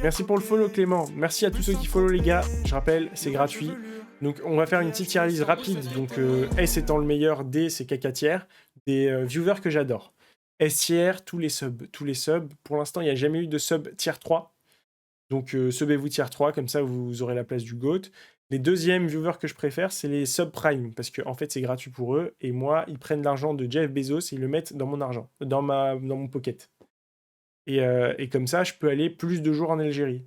Merci pour le follow Clément. Merci à tous ceux qui follow les gars. Je rappelle, c'est gratuit. Donc on va faire une petite tier list rapide. Donc S étant le meilleur, D c'est caca tiers. Des viewers que j'adore. S tiers, tous les subs. Tous les subs. Pour l'instant, il n'y a jamais eu de sub tier 3. Donc subez-vous tier 3, comme ça vous aurez la place du GOAT. Les deuxièmes viewers que je préfère, c'est les subprime, parce que en fait c'est gratuit pour eux, et moi, ils prennent l'argent de Jeff Bezos et ils le mettent dans mon argent, dans mon pocket. Et comme ça, je peux aller plus de jours en Algérie.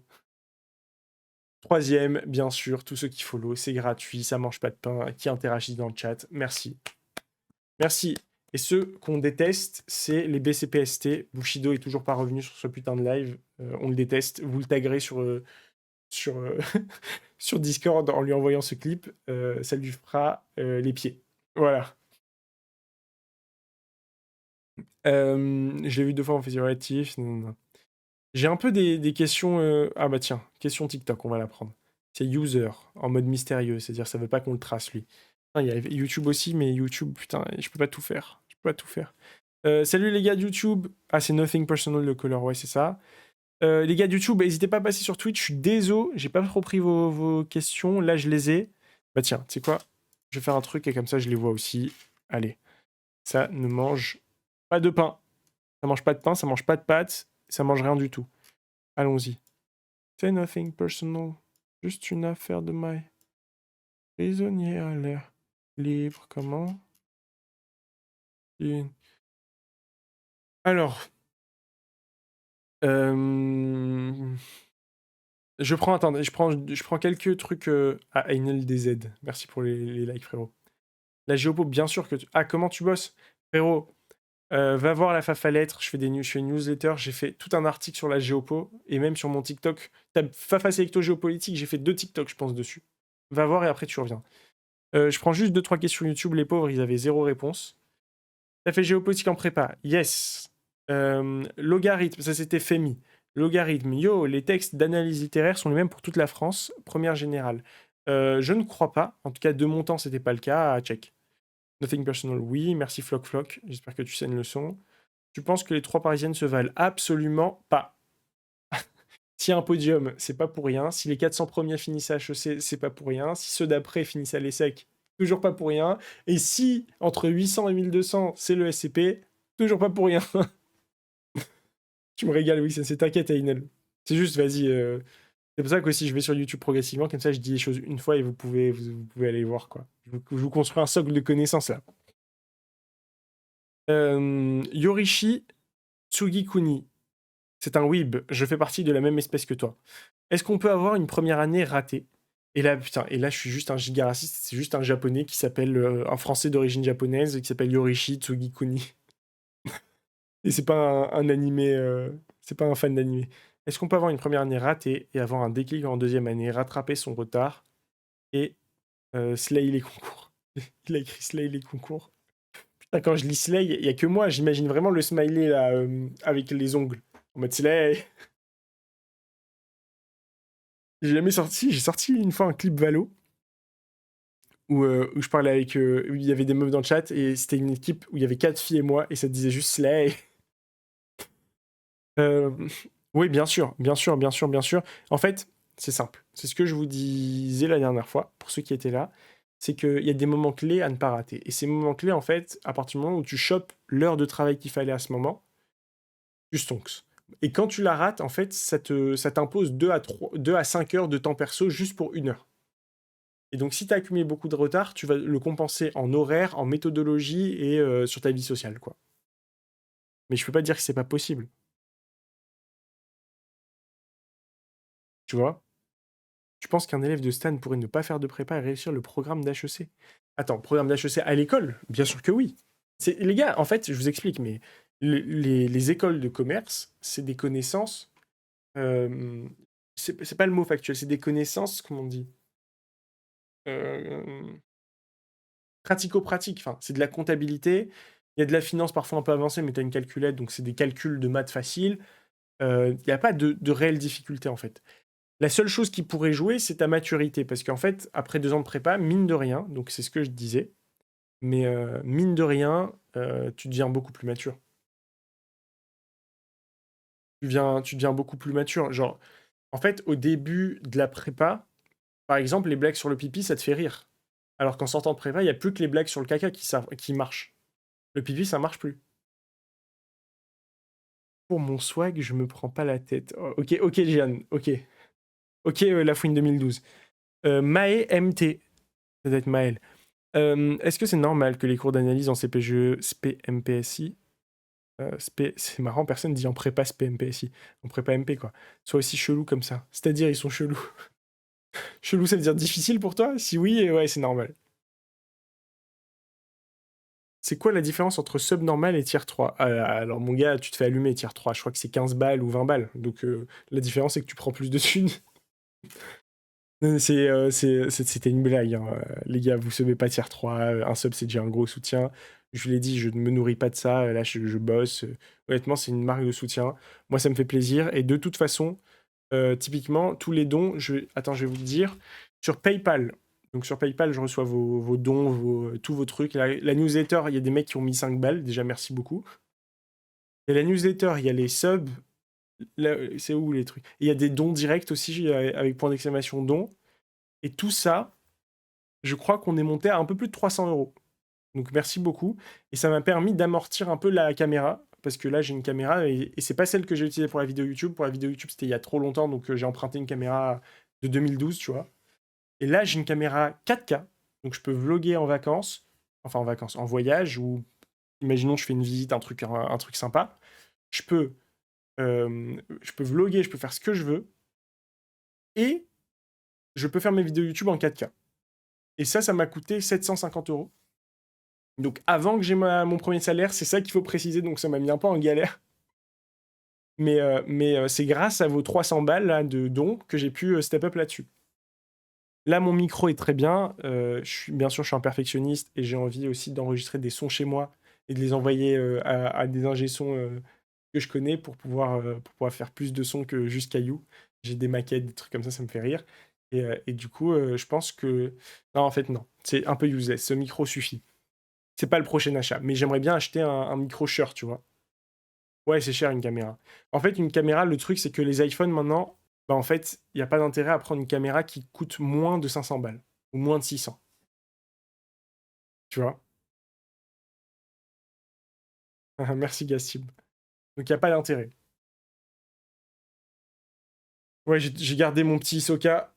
Troisième, bien sûr, tous ceux qui follow, c'est gratuit, ça mange pas de pain, qui interagissent dans le chat. Merci. Merci. Et ceux qu'on déteste, c'est les BCPST. Bushido est toujours pas revenu sur ce putain de live. On le déteste. Vous le taguerez sur, sur Discord en lui envoyant ce clip. Ça lui fera les pieds. Voilà. Je l'ai vu 2 fois en figuratif. J'ai un peu des questions. Ah bah tiens, question TikTok, on va la prendre. C'est user, en mode mystérieux, c'est-à-dire ça veut pas qu'on le trace lui. Il y a YouTube aussi, mais YouTube, putain, je peux pas tout faire. Je peux pas tout faire. Salut les gars de YouTube. Ah, c'est Nothing Personal le color, ouais, c'est ça. Les gars de YouTube, n'hésitez pas à passer sur Twitch. Je suis désolé, j'ai pas trop pris vos questions. Là, je les ai. Bah tiens, tu sais quoi? Je vais faire un truc et comme ça, je les vois aussi. Allez. Ça ne mange pas de pain. Ça mange pas de pain, ça mange pas de pâtes. Ça mange rien du tout. Allons-y. C'est nothing personal. Juste une affaire de maille. Prisonnier à l'air libre, comment? Alors. Je prends quelques trucs à Einel DZ. Merci pour les likes, frérot. La géopo, bien sûr que tu... Ah, comment tu bosses? Frérot, va voir la Fafa Lettres, je fais une newsletter, j'ai fait tout un article sur la géopo, et même sur mon TikTok. Tape Fafa Selecto Géopolitique, j'ai fait 2 TikTok, je pense, dessus. Va voir et après tu reviens. Je prends juste 2-3 questions YouTube, les pauvres, ils avaient 0 réponse. T'as fait géopolitique en prépa? Yes. Logarithme, ça c'était Femi. Logarithme, yo, les textes d'analyse littéraire sont les mêmes pour toute la France, première générale. Je ne crois pas, en tout cas de mon temps c'était pas le cas, check. Nothing personal, oui, merci Flock Flock, j'espère que tu sais une leçon. Tu penses que les 3 parisiennes se valent? Absolument pas. Si un podium, c'est pas pour rien. Si les 400 premiers finissent à HEC, c'est pas pour rien. Si ceux d'après finissent à l'ESSEC, toujours pas pour rien. Et si entre 800 et 1200, c'est le SCP, toujours pas pour rien. Tu me régales, oui, c'est t'inquiète, Ainel. C'est juste, vas-y. C'est pour ça qu'aussi je vais sur YouTube progressivement, comme ça je dis les choses une fois et vous pouvez aller voir, quoi. Je vous construis un socle de connaissances là. Yorishi Tsugikuni. C'est un weeb, je fais partie de la même espèce que toi. Est-ce qu'on peut avoir une première année ratée? Et là, putain, et là, je suis juste un giga raciste, c'est juste un japonais qui s'appelle, un français d'origine japonaise qui s'appelle Yorishi Tsugikuni. Et c'est pas un animé, c'est pas un fan d'animé. Est-ce qu'on peut avoir une première année ratée et avoir un déclic en deuxième année, rattraper son retard et slay les concours? Il a écrit slay les concours. Putain, quand je lis slay, il y a que moi, j'imagine vraiment le smiley là, avec les ongles. En mode slay. J'ai sorti une fois un clip Valo où je parlais avec. Où il y avait des meufs dans le chat et c'était une équipe où il y avait 4 filles et moi et ça disait juste Slay. Oui, bien sûr, bien sûr, bien sûr, bien sûr. En fait, c'est simple. C'est ce que je vous disais la dernière fois, pour ceux qui étaient là. C'est qu'il y a des moments clés à ne pas rater. Et ces moments clés, en fait, à partir du moment où tu chopes l'heure de travail qu'il fallait à ce moment, tu stonks. Et quand tu la rates, en fait, ça t'impose 2 à 5 heures de temps perso juste pour 1 heure. Et donc, si tu as accumulé beaucoup de retard, tu vas le compenser en horaire, en méthodologie et sur ta vie sociale, quoi. Mais je peux pas dire que c'est pas possible. Tu vois? Tu penses qu'un élève de Stan pourrait ne pas faire de prépa et réussir le programme d'HEC? Attends, programme d'HEC à l'école? Bien sûr que oui. Les gars, en fait, je vous explique, mais les écoles de commerce, c'est des connaissances. C'est pas le mot factuel, c'est des connaissances, comment on dit? Euh, Pratico-pratique. Enfin, c'est de la comptabilité. Il y a de la finance parfois un peu avancée, mais tu as une calculette, donc c'est des calculs de maths faciles. Il n'y a pas de réelle difficulté, en fait. La seule chose qui pourrait jouer, c'est ta maturité. Parce qu'en fait, après 2 ans de prépa, mine de rien, donc c'est ce que je disais, mais mine de rien, tu deviens beaucoup plus mature. Tu deviens beaucoup plus mature. Genre, en fait, au début de la prépa, par exemple, les blagues sur le pipi, ça te fait rire. Alors qu'en sortant de prépa, il n'y a plus que les blagues sur le caca qui marchent. Le pipi, ça marche plus. Pour mon swag, je me prends pas la tête. Oh, ok, Jeanne, ok. Ok, la fouine 2012. Maë MT. Ça doit être Maël. Est-ce que c'est normal que les cours d'analyse en CPGE, SP, MPSI, c'est marrant, personne dit en prépa SP, MPSI, en prépa MP, quoi, soit aussi chelou comme ça. C'est-à-dire, ils sont chelous. Chelou, ça veut dire difficile pour toi? Si oui, ouais, c'est normal. C'est quoi la différence entre subnormal et tier 3? Alors, mon gars, tu te fais allumer tier 3. Je crois que c'est 15 balles ou 20 balles. Donc, la différence, c'est que tu prends plus de thunes. C'était une blague, hein. Les gars, vous subez pas tier 3. Un sub, c'est déjà un gros soutien. Je vous l'ai dit, je ne me nourris pas de ça. Là, je bosse. Honnêtement, c'est une marque de soutien. Moi, ça me fait plaisir. Et de toute façon, typiquement, tous les dons, attends, je vais vous le dire. Sur PayPal, donc sur PayPal, je reçois vos dons, tous vos trucs. La newsletter, il y a des mecs qui ont mis 5 balles. Déjà, merci beaucoup. Il y a la newsletter, il y a les subs. C'est où les trucs? Il y a des dons directs aussi, avec point d'exclamation dons. Et tout ça, je crois qu'on est monté à un peu plus de 300 euros. Donc merci beaucoup. Et ça m'a permis d'amortir un peu la caméra. Parce que là, j'ai une caméra et c'est pas celle que j'ai utilisée pour la vidéo YouTube. Pour la vidéo YouTube, c'était il y a trop longtemps. Donc j'ai emprunté une caméra de 2012, tu vois. Et là, j'ai une caméra 4K. Donc je peux vlogger en vacances. Enfin, en vacances, en voyage. Ou imaginons, je fais une visite, un truc sympa. Je peux vlogger, je peux faire ce que je veux. Et je peux faire mes vidéos YouTube en 4K. Et ça m'a coûté 750 euros. Donc avant que j'ai mon premier salaire, c'est ça qu'il faut préciser, donc ça m'a mis un peu en galère. Mais c'est grâce à vos 300 balles là, de dons que j'ai pu step up là-dessus. Là, mon micro est très bien. Bien sûr, je suis un perfectionniste et j'ai envie aussi d'enregistrer des sons chez moi et de les envoyer à des ingé sons que je connais pour pouvoir faire plus de sons que juste Caillou. J'ai des maquettes, des trucs comme ça me fait rire. Et du coup, je pense que... Non, en fait, non. C'est un peu useless. Ce micro suffit. C'est pas le prochain achat. Mais j'aimerais bien acheter un micro Shure, tu vois. Ouais, c'est cher une caméra. En fait, une caméra, le truc, c'est que les iPhones, maintenant, bah, en fait, il n'y a pas d'intérêt à prendre une caméra qui coûte moins de 500 balles. Ou moins de 600. Tu vois. Merci, Gastib. Donc, il n'y a pas d'intérêt. Ouais, j'ai gardé mon petit Hisoka.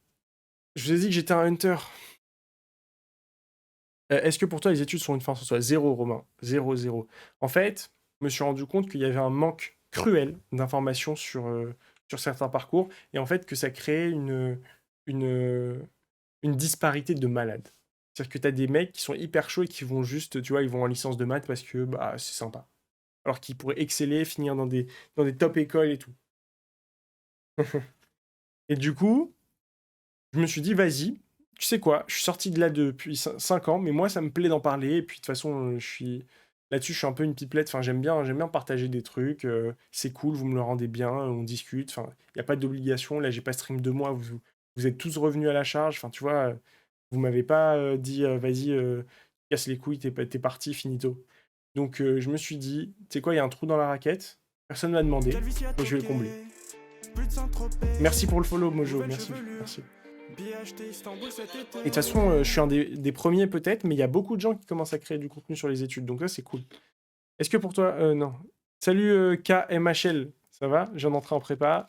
Je vous ai dit que j'étais un hunter. Est-ce que pour toi, les études sont une fin en soi? Zéro, Romain. Zéro, zéro. En fait, je me suis rendu compte qu'il y avait un manque cruel d'informations sur certains parcours, et en fait que ça créait une disparité de malades. C'est-à-dire que tu as des mecs qui sont hyper chauds et qui vont juste, tu vois, ils vont en licence de maths parce que bah, c'est sympa. Alors qu'ils pourraient exceller, finir dans des top écoles et tout. Et du coup, je me suis dit, vas-y, tu sais quoi, je suis sorti de là depuis 5 ans, mais moi, ça me plaît d'en parler. Et puis, de toute façon, là-dessus, je suis un peu une pipelette. Enfin, j'aime bien partager des trucs. C'est cool, vous me le rendez bien, on discute. Enfin, il n'y a pas d'obligation. Là, j'ai pas stream 2 mois. Vous êtes tous revenus à la charge. Enfin, tu vois, vous m'avez pas dit, vas-y, casse les couilles, t'es parti, finito. Donc, je me suis dit, tu sais quoi, il y a un trou dans la raquette. Personne ne m'a demandé, et je vais le combler. Merci pour le follow, Mojo. Merci. Et de toute façon, je suis un des premiers peut-être, mais il y a beaucoup de gens qui commencent à créer du contenu sur les études, donc là c'est cool. Est-ce que pour toi, non. Salut KMHL, ça va? Je viens d'entrer en prépa.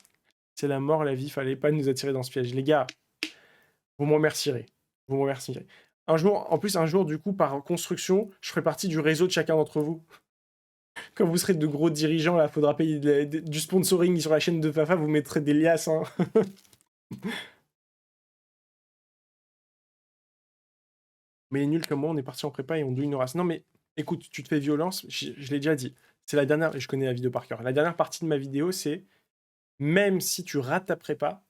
C'est la mort, la vie, fallait pas nous attirer dans ce piège. Les gars, vous m'en remercierez. Vous m'en remercierez. Un jour, du coup, par construction, je ferai partie du réseau de chacun d'entre vous. Quand vous serez de gros dirigeants, là, faudra payer du sponsoring sur la chaîne de Fafa, vous mettrez des liasses, hein. Mais les nuls comme moi, on est parti en prépa et on douille nos races. Non, mais écoute, tu te fais violence, je l'ai déjà dit. C'est la dernière, je connais la vidéo par cœur. La dernière partie de ma vidéo, c'est même si tu rates ta prépa,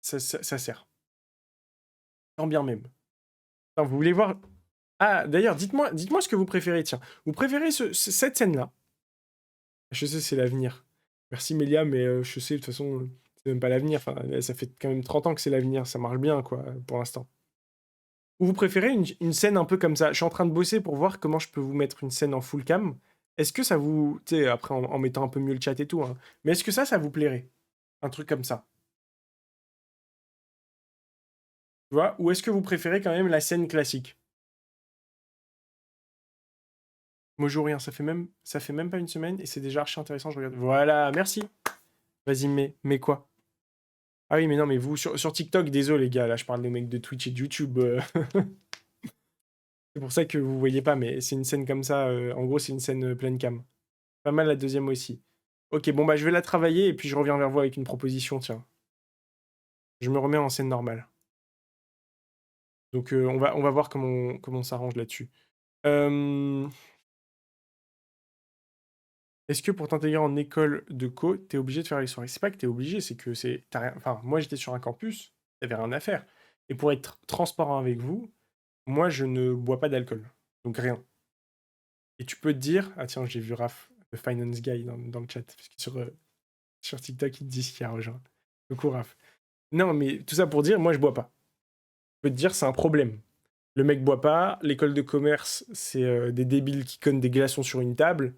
ça sert. Tant bien même. Enfin, vous voulez voir. Ah, d'ailleurs, dites-moi ce que vous préférez. Tiens, vous préférez cette scène-là? Je sais, c'est l'avenir. Merci Mélia, mais je sais, de toute façon, c'est même pas l'avenir. Enfin, ça fait quand même 30 ans que c'est l'avenir, ça marche bien, quoi, pour l'instant. Ou vous préférez une scène un peu comme ça? Je suis en train de bosser pour voir comment je peux vous mettre une scène en full cam. Est-ce que ça vous... Tu sais, après, en mettant un peu mieux le chat et tout, hein. Mais est-ce que ça vous plairait? Un truc comme ça. Tu vois? Ou est-ce que vous préférez quand même la scène classique? Moi, je joue rien, ça fait même pas une semaine et c'est déjà archi intéressant, je regarde. Voilà, merci. Vas-y, mais quoi? Ah oui, mais non, mais vous, sur TikTok, désolé les gars, là, je parle des mecs de Twitch et de YouTube. C'est pour ça que vous voyez pas, mais c'est une scène comme ça. En gros, c'est une scène pleine cam. Pas mal la deuxième aussi. Ok, bon, bah, je vais la travailler et puis je reviens vers vous avec une proposition, tiens. Je me remets en scène normale. Donc, on va voir comment on s'arrange là-dessus. Est-ce que pour t'intégrer en école de co, t'es obligé de faire les soirées? C'est pas que t'es obligé, c'est que c'est. T'as rien... Enfin, moi j'étais sur un campus, t'avais rien à faire. Et pour être transparent avec vous, moi je ne bois pas d'alcool. Donc rien. Et tu peux te dire. Ah tiens, j'ai vu Raph, le Finance Guy, dans le chat. Parce que sur TikTok, il te dit qu'il a rejoint. Coucou Raph. Non, mais tout ça pour dire, moi je bois pas. Je peux te dire, c'est un problème. Le mec boit pas, l'école de commerce, c'est des débiles qui connent des glaçons sur une table.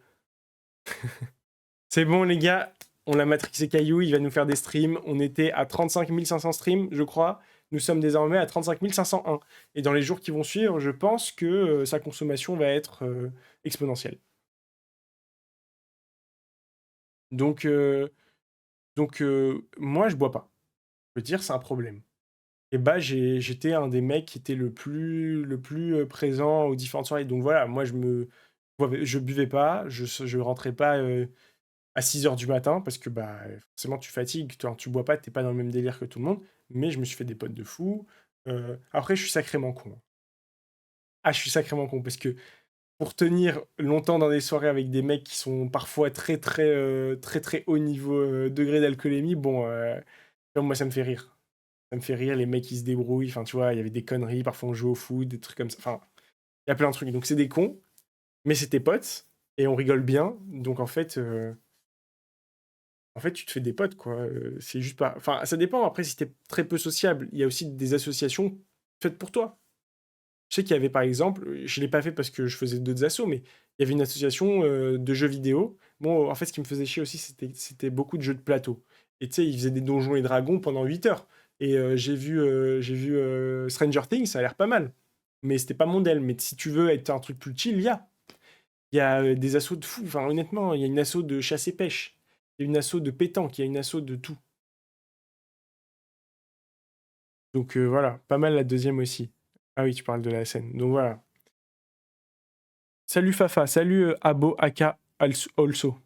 C'est bon, les gars, on l'a matrixé Caillou, il va nous faire des streams. On était à 35 500 streams, je crois. Nous sommes désormais à 35 501. Et dans les jours qui vont suivre, je pense que sa consommation va être exponentielle. Donc, moi, je bois pas. Je veux dire, c'est un problème. Et bah, j'étais un des mecs qui était le plus présent aux différentes soirées. Donc voilà, moi, je buvais pas, je rentrais pas à 6 heures du matin, parce que bah, forcément tu fatigues, tu bois pas, t'es pas dans le même délire que tout le monde, mais je me suis fait des potes de fou. Après, je suis sacrément con. Ah, je suis sacrément con, parce que pour tenir longtemps dans des soirées avec des mecs qui sont parfois très haut niveau degré d'alcoolémie, bon, moi ça me fait rire. Ça me fait rire, les mecs qui se débrouillent, enfin tu vois, il y avait des conneries, parfois on joue au foot, des trucs comme ça, enfin, il y a plein de trucs. Donc c'est des cons, mais c'est tes potes, et on rigole bien, donc en fait, tu te fais des potes, quoi. C'est juste pas. Enfin, ça dépend. Après, si t'es très peu sociable, il y a aussi des associations faites pour toi. Je sais qu'il y avait, par exemple, je l'ai pas fait parce que je faisais d'autres assos, mais il y avait une association de jeux vidéo. Bon, en fait, ce qui me faisait chier aussi, c'était beaucoup de jeux de plateau. Et tu sais, ils faisaient des donjons et dragons pendant 8 heures. Et j'ai vu Stranger Things, ça a l'air pas mal. Mais c'était pas mon del. Mais si tu veux être un truc plus chill, il y a. Il y a des assos de fou. Enfin, honnêtement, il y a une asso de chasse et pêche. Il y a une asso de pétanque. Il y a une asso de tout. Donc voilà, pas mal la deuxième aussi. Ah oui, tu parles de la scène. Donc voilà. Salut Fafa, salut Abo Aka Also.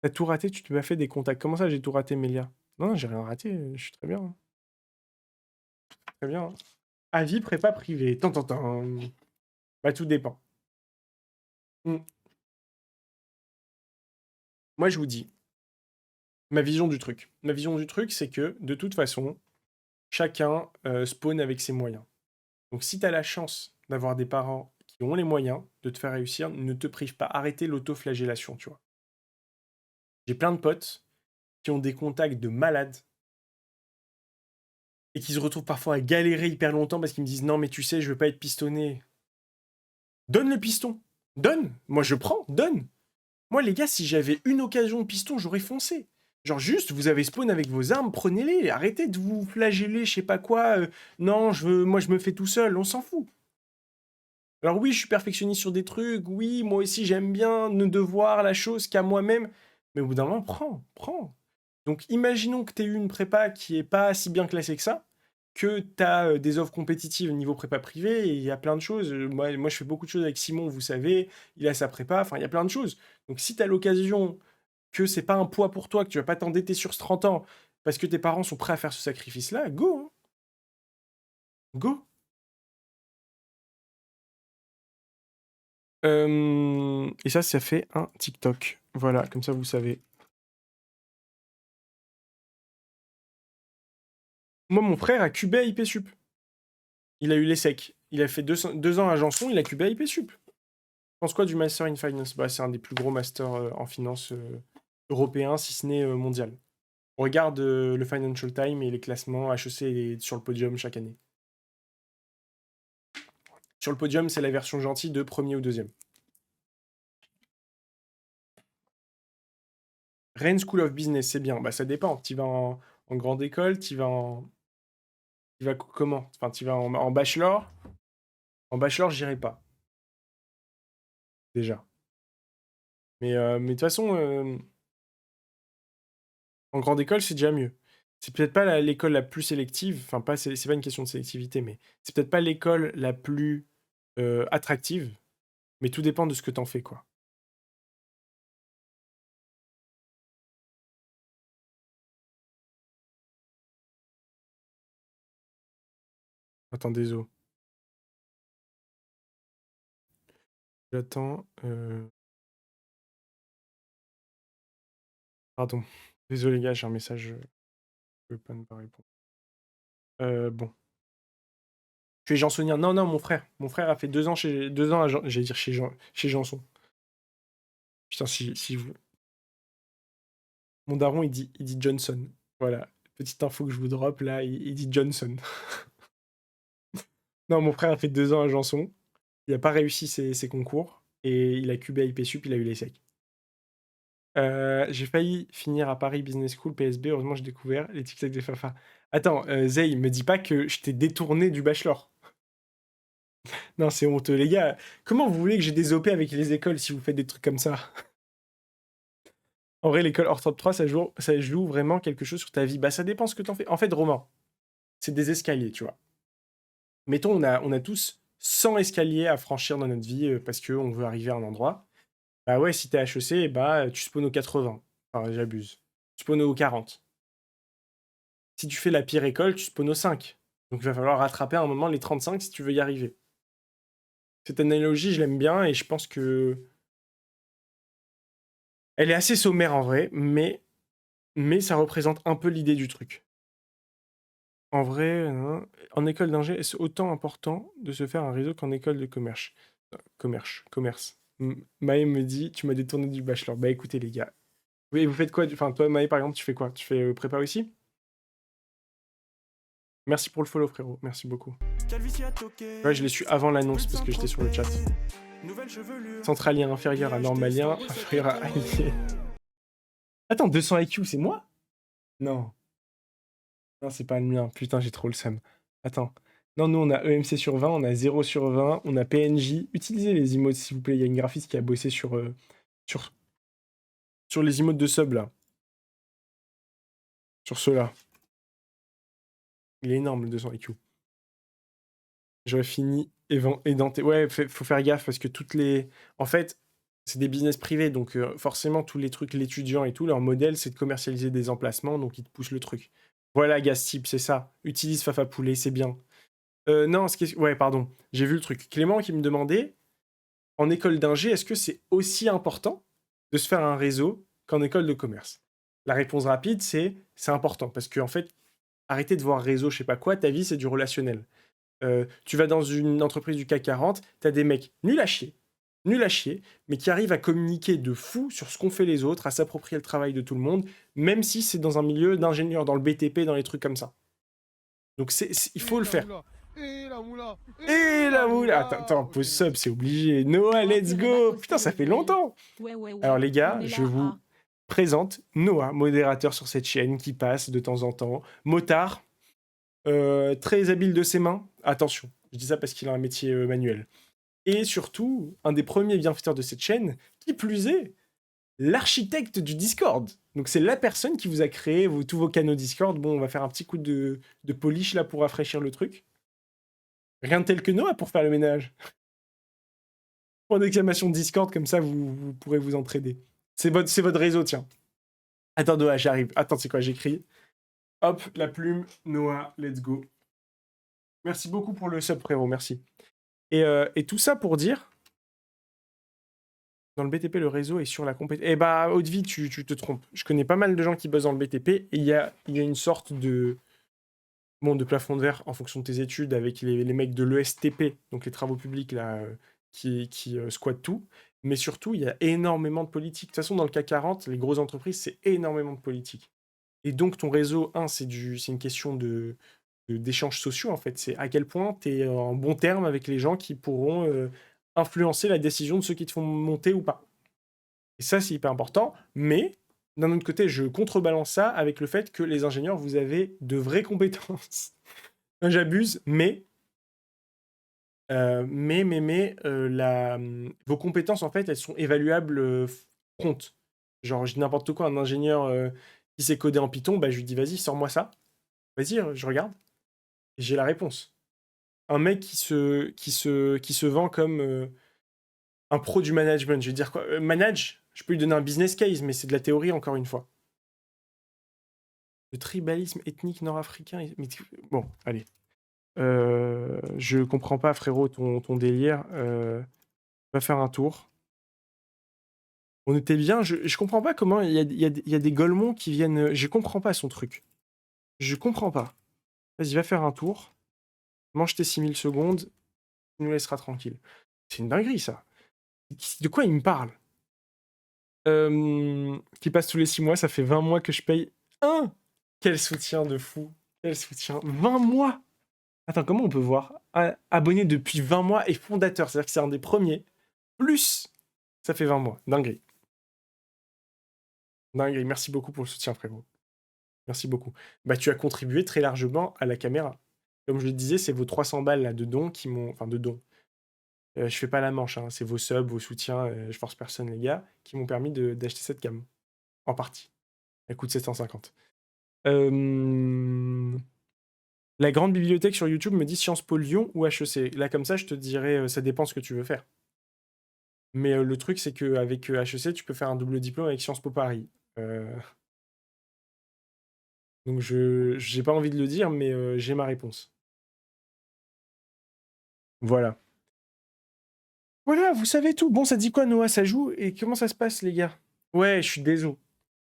T'as tout raté, tu t'as fait des contacts. Comment ça j'ai tout raté, Mélia? Non, j'ai rien raté, je suis très bien, hein. Très bien, hein. Avis prépa privé. Tant, tant, tant. Bah tout dépend. Hmm. Moi je vous dis, ma vision du truc. Ma vision du truc, c'est que de toute façon, chacun spawn avec ses moyens. Donc si t'as la chance d'avoir des parents qui ont les moyens de te faire réussir, ne te prive pas. Arrêtez l'autoflagellation, tu vois. J'ai plein de potes qui ont des contacts de malades et qui se retrouvent parfois à galérer hyper longtemps parce qu'ils me disent non mais tu sais je veux pas être pistonné. Donne le piston. Donne. Moi je prends. Donne. Moi les gars si j'avais une occasion de piston j'aurais foncé. Genre juste vous avez spawn avec vos armes, prenez-les. Arrêtez de vous flageller je sais pas quoi. Non moi je me fais tout seul. On s'en fout. Alors oui je suis perfectionniste sur des trucs. Oui moi aussi j'aime bien ne devoir la chose qu'à moi-même. Mais au bout d'un moment prends. Donc imaginons que tu aies eu une prépa qui est pas si bien classée que ça, que tu as des offres compétitives au niveau prépa privé, et il y a plein de choses. Moi, je fais beaucoup de choses avec Simon, vous savez, il a sa prépa, enfin, il y a plein de choses. Donc si tu as l'occasion que c'est pas un poids pour toi, que tu vas pas t'endetter sur ce 30 ans, parce que tes parents sont prêts à faire ce sacrifice-là, go, hein. Go. Et ça fait un TikTok. Voilà, comme ça vous savez. Moi, mon frère a QB à IP Sup. Il a eu l'ESSEC. Il a fait 2 ans à Janson, il a QB à IP Sup. Tu penses quoi du Master in Finance? Bah, c'est un des plus gros masters en finance européen, si ce n'est mondial. On regarde le Financial Times et les classements, HEC est sur le podium chaque année. Sur le podium, c'est la version gentille de premier ou deuxième. Rennes School of Business, c'est bien. Bah, ça dépend. Tu vas en grande école, tu vas en... Tu vas comment? Enfin, tu vas en bachelor. En bachelor, j'irai pas, déjà. Mais de toute façon, en grande école, c'est déjà mieux. C'est peut-être pas l'école la plus sélective. Enfin, pas, c'est pas une question de sélectivité, mais c'est peut-être pas l'école la plus attractive. Mais tout dépend de ce que t'en fais, quoi. Attends, désolé. J'attends. Pardon. Désolé, les gars, j'ai un message. Je peux pas ne pas répondre. Bon. Tu es Jansonien? Non, non, mon frère. Mon frère a fait 2 ans chez 2 ans à j'allais dire chez Janson. Putain, si vous. Mon daron, il dit Johnson. Voilà. Petite info que je vous drop là, il dit Johnson. Non, mon frère a fait 2 ans à Janson. Il n'a pas réussi ses concours. Et il a QB à IPSUP, il a eu les secs. J'ai failli finir à Paris Business School, PSB. Heureusement, j'ai découvert les TikTok des Fafa. Attends, Zay, me dis pas que je t'ai détourné du bachelor. Non, c'est honteux, les gars. Comment vous voulez que j'ai des OP avec les écoles si vous faites des trucs comme ça? En vrai, l'école hors 33, ça joue vraiment quelque chose sur ta vie. Bah, ça dépend ce que t'en fais. En fait, Romain, c'est des escaliers, tu vois. Mettons, on a tous 100 escaliers à franchir dans notre vie parce qu'on veut arriver à un endroit. Bah ouais, si t'es HEC, bah tu spawns au 80. Enfin, j'abuse. Tu spawns au 40. Si tu fais la pire école, tu spawns au 5. Donc il va falloir rattraper à un moment les 35 si tu veux y arriver. Cette analogie, je l'aime bien et je pense que elle est assez sommaire en vrai, mais ça représente un peu l'idée du truc. En vrai, en école d'ingé, est-ce autant important de se faire un réseau qu'en école de commerce? Commerce. Maë me dit, tu m'as détourné du bachelor. Bah écoutez les gars. Oui, vous faites quoi? Enfin, toi, Maë, par exemple, tu fais quoi? Tu fais prépa aussi? Merci pour le follow, frérot. Merci beaucoup. Ouais, je l'ai su avant l'annonce parce que j'étais sur le chat. Centralien inférieur à normalien, inférieur à allié. Attends, 200 IQ, c'est moi? Non. Non, c'est pas le mien. Putain, j'ai trop le seum. Attends. Non, nous, on a EMC sur 20, on a 0 sur 20, on a PNJ. Utilisez les emotes, s'il vous plaît. Il y a une graphiste qui a bossé sur, sur les emotes de sub, là. Sur ceux-là. Il est énorme, le 200 IQ. J'aurais fini édenté. Ouais, faut faire gaffe parce que toutes les... En fait, c'est des business privés, donc forcément, tous les trucs, l'étudiant et tout, leur modèle, c'est de commercialiser des emplacements, donc ils te poussent le truc. Voilà, Gastip, c'est ça. Utilise Fafa Poulet, c'est bien. Non, ouais, pardon, j'ai vu le truc. Clément qui me demandait, en école d'ingé, est-ce que c'est aussi important de se faire un réseau qu'en école de commerce? La réponse rapide, c'est important, parce que en fait, arrêtez de voir réseau, je sais pas quoi, ta vie, c'est du relationnel. Tu vas dans une entreprise du CAC 40, t'as des mecs nuls à chier, mais qui arrivent à communiquer de fou sur ce qu'ont fait les autres, à s'approprier le travail de tout le monde, même si c'est dans un milieu d'ingénieur, dans le BTP, dans les trucs comme ça. Donc il faut le faire. Et la moula. Et la moula. Attends, pause sub, c'est obligé. Noah, let's go. Putain, ça fait longtemps. Alors les gars, je vous présente Noah, modérateur sur cette chaîne qui passe de temps en temps. Motard, très habile de ses mains. Attention, je dis ça parce qu'il a un métier manuel. Et surtout, un des premiers bienfaiteurs de cette chaîne, qui plus est, l'architecte du Discord. Donc c'est la personne qui vous a créé tous vos canaux Discord. Bon, on va faire un petit coup de polish là pour rafraîchir le truc. Rien de tel que Noah pour faire le ménage. Point d'exclamation Discord, comme ça vous pourrez vous entraider. C'est votre réseau, tiens. Attends, Noah, j'arrive. Attends, c'est quoi, j'écris. Hop, la plume, Noah, let's go. Merci beaucoup pour le sub, frérot, merci. Et tout ça pour dire, dans le BTP, le réseau est sur la compétence. Eh bah, Haute-Vie, tu te trompes. Je connais pas mal de gens qui bossent dans le BTP, et il y a une sorte de plafond de verre en fonction de tes études avec les mecs de l'ESTP, donc les travaux publics, là, qui squattent tout. mais surtout, il y a énormément de politique. De toute façon, dans le CAC 40, les grosses entreprises, c'est énormément de politique. Et donc, ton réseau, c'est une question d'échanges sociaux, en fait. C'est à quel point tu es en bon terme avec les gens qui pourront influencer la décision de ceux qui te font monter ou pas. Et ça, c'est hyper important. Mais, d'un autre côté, je contrebalance ça avec le fait que les ingénieurs, vous avez de vraies compétences. J'abuse, mais vos compétences, en fait, elles sont évaluables front. Genre, je dis n'importe quoi, un ingénieur qui sait coder en Python, bah, je lui dis, vas-y, sors-moi ça. Vas-y, je regarde. Et j'ai la réponse. Un mec qui se vend comme un pro du management. Je veux dire quoi je peux lui donner un business case, mais c'est de la théorie, encore une fois. Le tribalisme ethnique nord-africain... Bon, allez. Je comprends pas, frérot, ton délire. Va faire un tour. On était bien. Je comprends pas comment il y a des Golemons qui viennent. Je comprends pas son truc. Je comprends pas. Vas-y, va faire un tour. Mange tes 6000 secondes. Tu nous laisseras tranquille. C'est une dinguerie, ça. De quoi il me parle Qui passe tous les 6 mois, ça fait 20 mois que je paye 1. Quel soutien de fou. Quel soutien. 20 mois. Attends, comment on peut voir abonné depuis 20 mois et fondateur, c'est-à-dire que c'est un des premiers. Plus, ça fait 20 mois. Dinguerie. Dinguerie. Merci beaucoup pour le soutien, frérot. Merci beaucoup. Bah, tu as contribué très largement à la caméra. Comme je le disais, c'est vos 300 balles là, de dons qui m'ont... Enfin, de dons. Je fais pas la manche, hein. C'est vos subs, vos soutiens, je force personne, les gars, qui m'ont permis d'acheter cette cam. En partie. Elle coûte 750. La grande bibliothèque sur YouTube me dit Sciences Po Lyon ou HEC. Là, comme ça, je te dirais, ça dépend ce que tu veux faire. Mais le truc, c'est qu'avec HEC, tu peux faire un double diplôme avec Sciences Po Paris. Donc, j'ai pas envie de le dire, mais j'ai ma réponse. Voilà. Voilà, vous savez tout. Bon, ça dit quoi, Noah? Ça joue? Et comment ça se passe, les gars? Ouais, je suis désolé.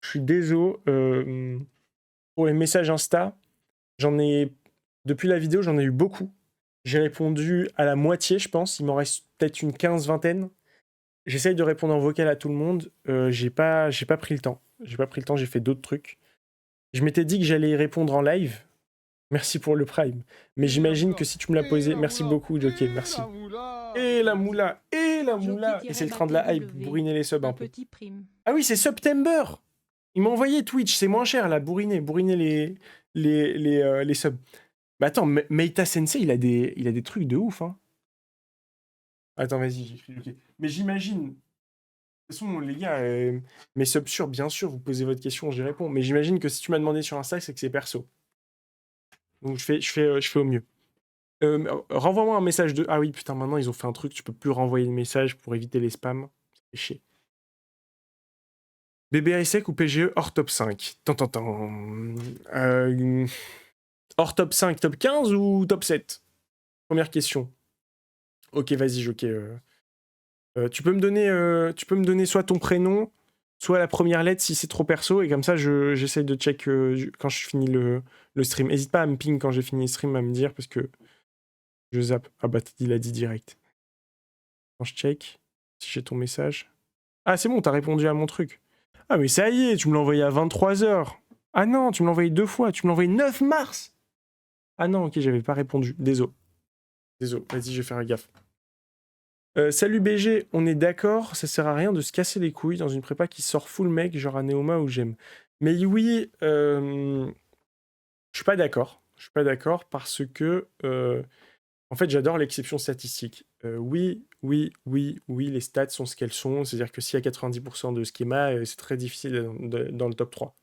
Je suis désolé. Pour les messages Insta, depuis la vidéo, j'en ai eu beaucoup. J'ai répondu à la moitié, je pense. Il m'en reste peut-être une 15-20. J'essaye de répondre en vocal à tout le monde. J'ai pas pris le temps. J'ai fait d'autres trucs. Je m'étais dit que j'allais y répondre en live. Merci pour le prime. Mais j'imagine que si tu me l'as posé... Merci beaucoup, Jockey, merci. Et la moula. Et c'est le train de la hype. Bourriner les subs un peu. Ah oui, c'est September. Il m'a envoyé Twitch. C'est moins cher, là. Bourriner les subs. Bah attends, Meita Sensei, il a des trucs de ouf, hein. Attends, vas-y, j'écris, ok. Mais j'imagine... De toute façon, les gars, mes subs sûrs, bien sûr, vous posez votre question, j'y réponds. Mais j'imagine que si tu m'as demandé sur Insta, c'est que c'est perso. Donc je fais au mieux. Renvoie-moi un message de... Ah oui, putain, maintenant, ils ont fait un truc, tu peux plus renvoyer de message pour éviter les spams. Ça fait chier. BBA ou PGE hors top 5 hors top 5, top 15 ou top 7? Première question. Ok, vas-y, ok. Tu peux me donner soit ton prénom, soit la première lettre si c'est trop perso, et comme ça, j'essaye de check quand je finis le stream. N'hésite pas à me ping quand j'ai fini le stream, à me dire, parce que je zappe. Ah bah, il a dit direct. Quand je check, si j'ai ton message. Ah, c'est bon, t'as répondu à mon truc. Ah, mais ça y est, tu me l'as envoyé à 23h. Ah non, tu me l'as envoyé 2 fois. Tu me l'as envoyé 9 mars. Ah non, ok, j'avais pas répondu. Désolé. Vas-y, je vais faire gaffe. Salut BG, on est d'accord, ça sert à rien de se casser les couilles dans une prépa qui sort full mec, genre à Neoma ou J'aime. Mais oui, je suis pas d'accord. Je suis pas d'accord parce que, en fait, j'adore l'exception statistique. Oui, les stats sont ce qu'elles sont. C'est-à-dire que s'il y a 90% de schéma, c'est très difficile dans le top 3.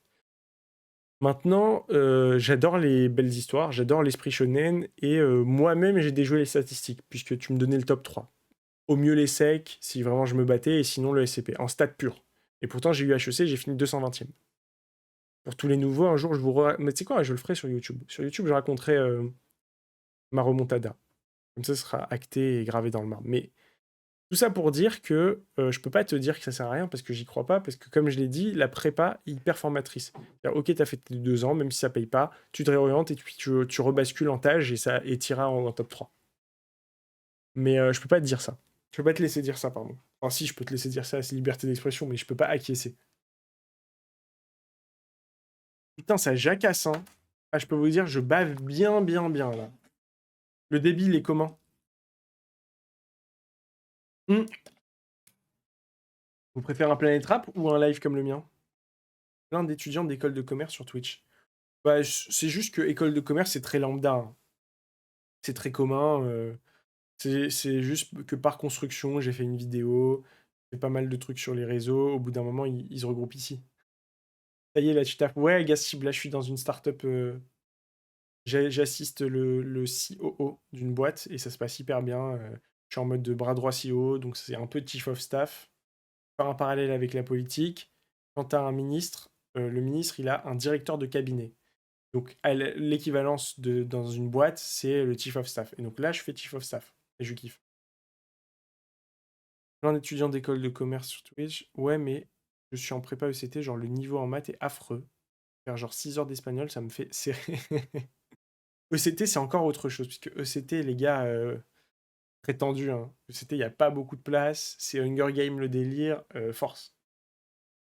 Maintenant, j'adore les belles histoires, j'adore l'esprit shonen, et moi-même, j'ai déjoué les statistiques, puisque tu me donnais le top 3. Au mieux les secs, si vraiment je me battais, et sinon le SCP, en stats pur. Et pourtant, j'ai eu HEC, j'ai fini 220e. Pour tous les nouveaux, un jour, je vous... Mais tu sais quoi, je le ferai sur YouTube. Sur YouTube, je raconterai ma remontada. Comme ça, ce sera acté et gravé dans le marbre. Mais tout ça pour dire que je peux pas te dire que ça sert à rien, parce que j'y crois pas, parce que comme je l'ai dit, la prépa est hyper formatrice. Ok, t'as fait tes 2 ans, même si ça paye pas, tu te réorientes et puis tu rebascules en tage et t'iras en top 3. Mais je peux pas te dire ça. Je peux pas te laisser dire ça, pardon. Enfin, si, je peux te laisser dire ça, c'est liberté d'expression, mais je peux pas acquiescer. Putain, ça jacasse, hein. Ah, je peux vous dire, je bave bien, bien, bien, là. Le débit, il est comment? Hmm. Vous préférez un Planet Rap ou un live comme le mien? Plein d'étudiants d'école de commerce sur Twitch. Bah, c'est juste que école de commerce, c'est très lambda, hein. C'est très commun. C'est juste que par construction, j'ai fait une vidéo, j'ai fait pas mal de trucs sur les réseaux. Au bout d'un moment, ils se regroupent ici. Ça y est, là, tu tapes. Ouais, Gastib, là, je suis dans une startup. J'assiste le COO d'une boîte et ça se passe hyper bien. Je suis en mode de bras droit CEO, donc c'est un peu chief of staff. Faire un parallèle avec la politique. Quand tu as un ministre, le ministre, il a un directeur de cabinet. Donc, l'équivalence dans une boîte, c'est le chief of staff. Et donc là, je fais chief of staff et je kiffe. Plein d'étudiants d'école de commerce sur Twitch. Ouais, mais je suis en prépa ECT, genre le niveau en maths est affreux. Faire genre 6 heures d'espagnol, ça me fait serrer. ECT, c'est encore autre chose, puisque ECT, les gars, très tendu, hein. ECT, il n'y a pas beaucoup de place. C'est Hunger Game le délire. Force.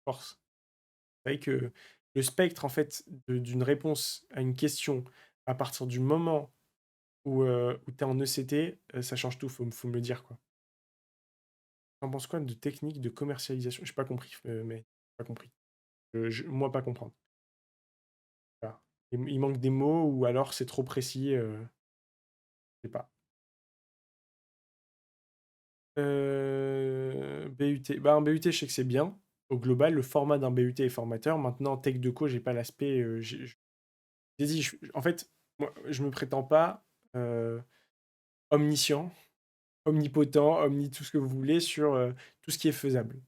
Force. Vous savez que le spectre, en fait, d'une réponse à une question à partir du moment où tu es en ECT, ça change tout, faut me le dire, quoi. T'en penses quoi de technique de commercialisation? J'ai pas compris, mais pas compris. Moi, pas comprendre. Voilà. Il manque des mots ou alors c'est trop précis, je sais pas. BUT. Bah, un BUT, je sais que c'est bien. Au global, le format d'un BUT est formateur. Maintenant, tech de co, j'ai pas l'aspect. J'ai dit, en fait, moi, je me prétends pas omniscient, omnipotent, tout ce que vous voulez sur tout ce qui est faisable.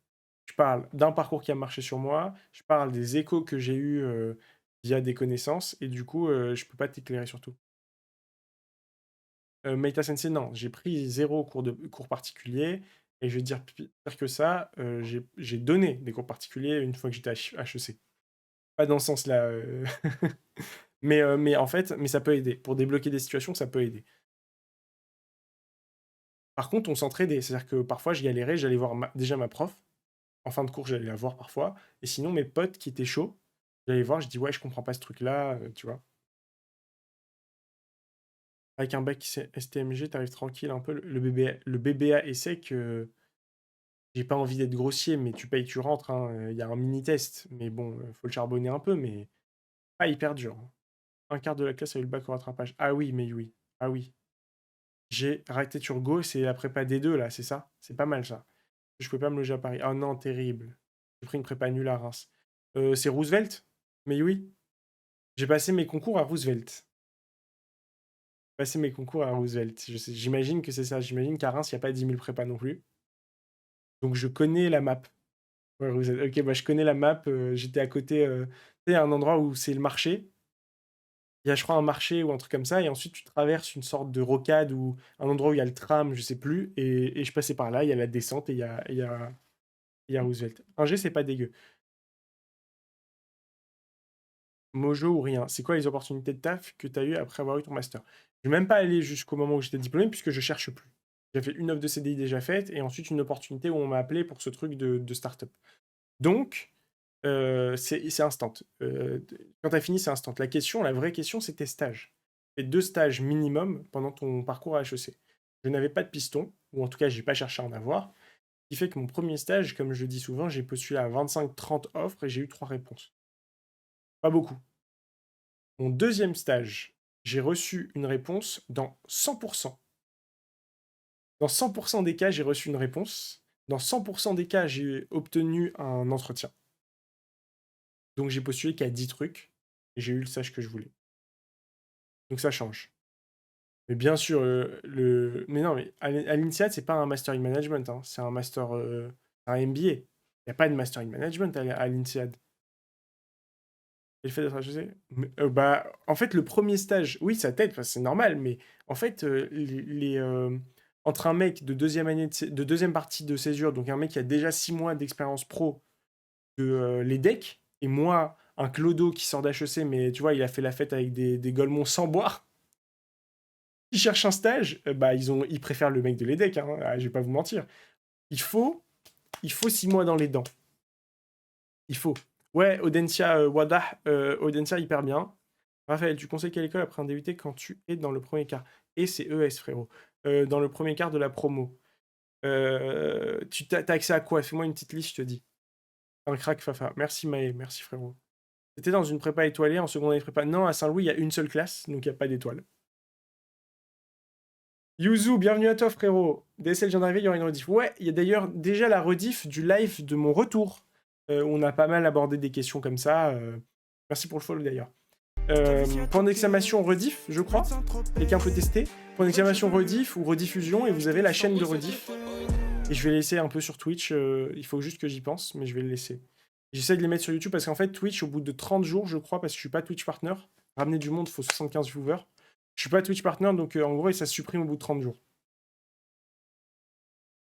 Je parle d'un parcours qui a marché sur moi, je parle des échos que j'ai eus via des connaissances, et du coup, je peux pas t'éclairer sur tout. Meita Sensei, non, j'ai pris 0 cours particuliers, et je vais dire pire que ça, j'ai donné des cours particuliers une fois que j'étais à HEC. Pas dans ce sens-là, mais en fait, mais ça peut aider. Pour débloquer des situations, ça peut aider. Par contre, on s'entraidait, c'est-à-dire que parfois je galérais, j'allais voir déjà ma prof, en fin de cours, j'allais la voir parfois, et sinon mes potes qui étaient chauds, j'allais voir, je dis ouais, je comprends pas ce truc-là, tu vois. Avec un bac STMG, t'arrives tranquille un peu. Le BBA est sec. J'ai pas envie d'être grossier, mais tu payes, tu rentres, hein. Il y a un mini-test, mais bon, faut le charbonner un peu, mais pas hyper dur, hein. Un quart de la classe a eu le bac au rattrapage. Ah oui, mais oui. Ah oui. J'ai raté Turgot, c'est la prépa D2, là, c'est ça? C'est pas mal, ça. Je pouvais pas me loger à Paris. Ah non, terrible. J'ai pris une prépa nulle à Reims. C'est Roosevelt? Mais oui. J'ai passé mes concours à Roosevelt. Passer mes concours à Roosevelt. J'imagine que c'est ça. J'imagine qu'à Reims, il n'y a pas 10 000 prépas non plus. Donc je connais la map. Ouais, Roosevelt. Ok, bah je connais la map. J'étais à côté, tu sais, à un endroit où c'est le marché. Il y a, je crois, un marché ou un truc comme ça. Et ensuite, tu traverses une sorte de rocade ou un endroit où il y a le tram, je sais plus. Et je passais par là. Il y a la descente et il y a Roosevelt. Un G, c'est pas dégueu. Mojo ou rien. C'est quoi les opportunités de taf que tu as eues après avoir eu ton master? Je vais même pas aller jusqu'au moment où j'étais diplômé puisque je cherche plus. J'ai fait une offre de CDI déjà faite et ensuite une opportunité où on m'a appelé pour ce truc de start-up. Donc, c'est instant. Quand tu as fini, c'est instant. La vraie question, c'est tes stages. Fais 2 stages minimum pendant ton parcours à HEC. Je n'avais pas de piston, ou en tout cas, j'ai pas cherché à en avoir. Ce qui fait que mon premier stage, comme je le dis souvent, j'ai postulé à 25-30 offres et j'ai eu 3 réponses. Pas beaucoup. Mon deuxième stage, j'ai reçu une réponse dans 100%. Dans 100% des cas, j'ai reçu une réponse. Dans 100% des cas, j'ai obtenu un entretien. Donc j'ai postulé qu'à 10 trucs et j'ai eu le stage que je voulais. Donc ça change. Mais bien sûr, mais non, mais à l'INSEAD, c'est pas un master in management, hein. C'est un master, un MBA. Il n'y a pas de master in management à l'INSEAD. Et le fait d'être HEC, bah, en fait, le premier stage, oui, ça t'aide, c'est normal, mais en fait, entre un mec de deuxième année de deuxième partie de césure, donc un mec qui a déjà 6 mois d'expérience pro, de les decks, et moi, un clodo qui sort d'HEC, mais tu vois, il a fait la fête avec des golemons sans boire, qui cherche un stage, bah, ils préfèrent le mec de l'EDEC, hein, je vais pas vous mentir. Il faut 6 mois dans les dents. Il faut. Ouais, Audencia, Wadah, Audencia, hyper bien. Raphaël, tu conseilles quelle école après un DUT quand tu es dans le premier quart? Et c'est ES, frérot. Dans le premier quart de la promo. Tu t'as accès à quoi? Fais-moi une petite liste, je te dis. Un crack, Fafa. Merci, Maë. Merci, frérot. T'étais dans une prépa étoilée en seconde année de prépa? Non, à Saint-Louis, il y a une seule classe, donc il n'y a pas d'étoile. Yuzu, bienvenue à toi, frérot. DSL, je viens d'arriver, il y aura une rediff. Ouais, il y a d'ailleurs déjà la rediff du live de mon retour. On a pas mal abordé des questions comme ça. Merci pour le follow, d'ailleurs. Point d'exclamation rediff, je crois. Quelqu'un peut tester. Point d'exclamation rediff ou rediffusion, et vous avez la chaîne de rediff. Et je vais laisser un peu sur Twitch. Il faut juste que j'y pense, mais je vais le laisser. J'essaie de les mettre sur YouTube parce qu'en fait, Twitch, au bout de 30 jours, je crois, parce que je suis pas Twitch partner, ramener du monde, il faut 75 viewers. Je suis pas Twitch partner, donc en gros, ça se supprime au bout de 30 jours.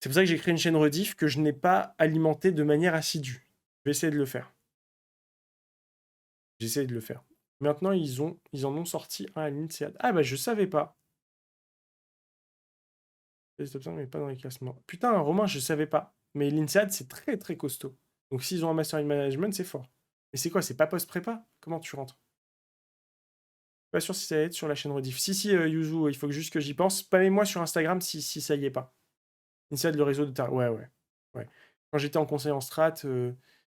C'est pour ça que j'ai créé une chaîne rediff que je n'ai pas alimentée de manière assidue. Je vais essayer de le faire. J'essaie de le faire. Maintenant, ils en ont sorti un à l'INSEAD. Ah bah, je savais pas. Mais pas dans les classements. Putain, Romain, je savais pas. Mais l'INSEAD, c'est très très costaud. Donc s'ils ont un Master in Management, c'est fort. Mais c'est quoi, c'est pas post-prépa? Comment tu rentres? Pas sûr si ça va être sur la chaîne rediff. Si, Yuzu, il faut juste que j'y pense. Spammez-moi sur Instagram si ça y est pas. INSEAD, le réseau de ta... Ouais. Quand j'étais en conseil en strat,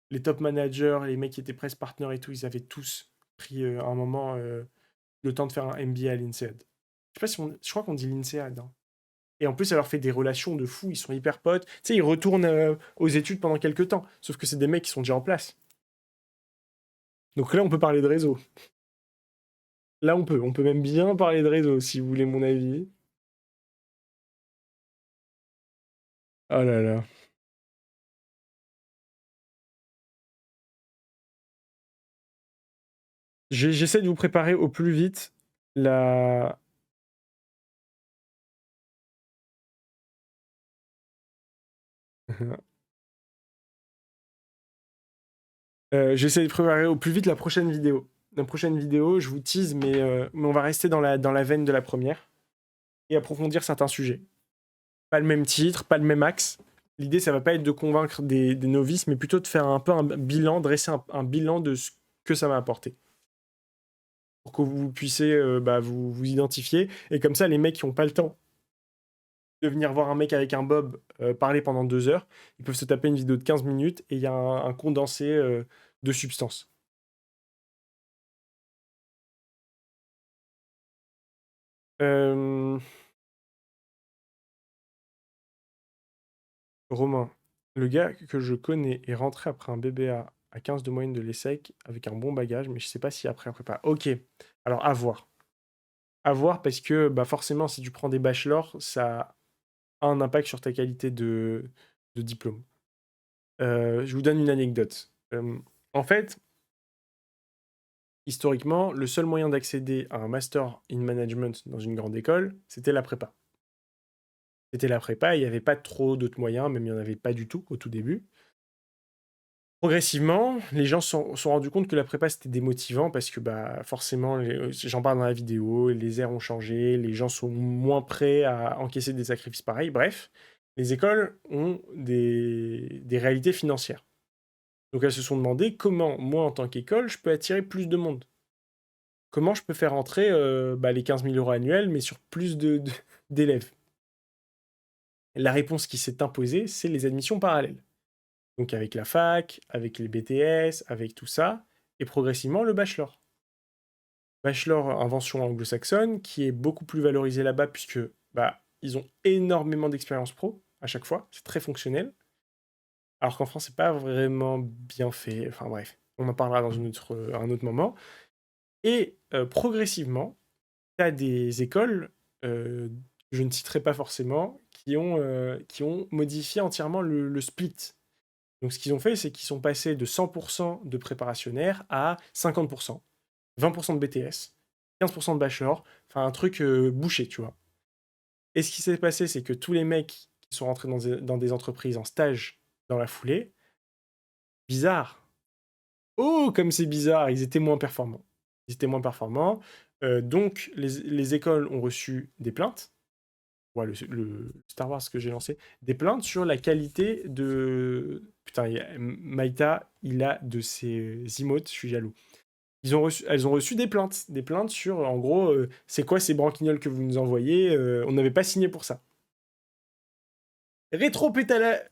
les top managers, les mecs qui étaient press partners et tout, ils avaient tous pris à un moment le temps de faire un MBA à l'INSEAD. Je sais pas si je crois qu'on dit l'INSEAD. Hein. Et en plus, ça leur fait des relations de fous, ils sont hyper potes. Tu sais, ils retournent aux études pendant quelques temps. Sauf que c'est des mecs qui sont déjà en place. Donc là, on peut parler de réseau. Là, on peut même bien parler de réseau, si vous voulez mon avis. Oh là là. J'essaie de vous préparer au plus vite la... J'essaie de préparer au plus vite la prochaine vidéo. La prochaine vidéo, je vous tease, mais on va rester dans la veine de la première et approfondir certains sujets. Pas le même titre, pas le même axe. L'idée, ça va pas être de convaincre des novices, mais plutôt de faire un peu un bilan, dresser un bilan de ce que ça m'a apporté. Pour que vous puissiez vous identifier. Et comme ça, les mecs qui n'ont pas le temps de venir voir un mec avec un bob parler pendant 2 heures, ils peuvent se taper une vidéo de 15 minutes et il y a un condensé de substance. Romain, le gars que je connais est rentré après un BBA à 15 de moyenne de l'ESSEC avec un bon bagage, mais je sais pas si après un prépa. Ok, alors à voir. À voir parce que forcément, si tu prends des bachelors, ça a un impact sur ta qualité de diplôme. Je vous donne une anecdote. En fait, historiquement, le seul moyen d'accéder à un master in management dans une grande école, c'était la prépa. C'était la prépa, il n'y avait pas trop d'autres moyens, même il n'y en avait pas du tout au tout début. Progressivement, les gens se sont rendus compte que la prépa c'était démotivant parce que forcément, j'en parle dans la vidéo, les airs ont changé, les gens sont moins prêts à encaisser des sacrifices pareils. Bref, les écoles ont des réalités financières. Donc elles se sont demandé comment, moi en tant qu'école, je peux attirer plus de monde. Comment je peux faire entrer les 15 000 € annuels, mais sur plus d'élèves. La réponse qui s'est imposée, c'est les admissions parallèles. Donc avec la fac, avec les BTS, avec tout ça, et progressivement le bachelor. Bachelor invention anglo-saxonne, qui est beaucoup plus valorisé là-bas, puisque ils ont énormément d'expérience pro à chaque fois, c'est très fonctionnel. Alors qu'en France, c'est pas vraiment bien fait. Enfin bref, on en parlera dans un autre moment. Et progressivement, tu as des écoles, je ne citerai pas forcément, qui ont modifié entièrement le split. Donc ce qu'ils ont fait, c'est qu'ils sont passés de 100% de préparationnaires à 50%, 20% de BTS, 15% de bachelor, enfin un truc bouché, tu vois. Et ce qui s'est passé, c'est que tous les mecs qui sont rentrés dans des entreprises en stage dans la foulée, bizarre. Oh, comme c'est bizarre, ils étaient moins performants. Donc les écoles ont reçu des plaintes Ouais, le Star Wars que j'ai lancé, des plaintes sur la qualité de... Putain, Maïta, il a de ses emotes, je suis jaloux. Elles ont reçu des plaintes sur, en gros, c'est quoi ces branquignoles que vous nous envoyez, on n'avait pas signé pour ça. Rétro-pédalage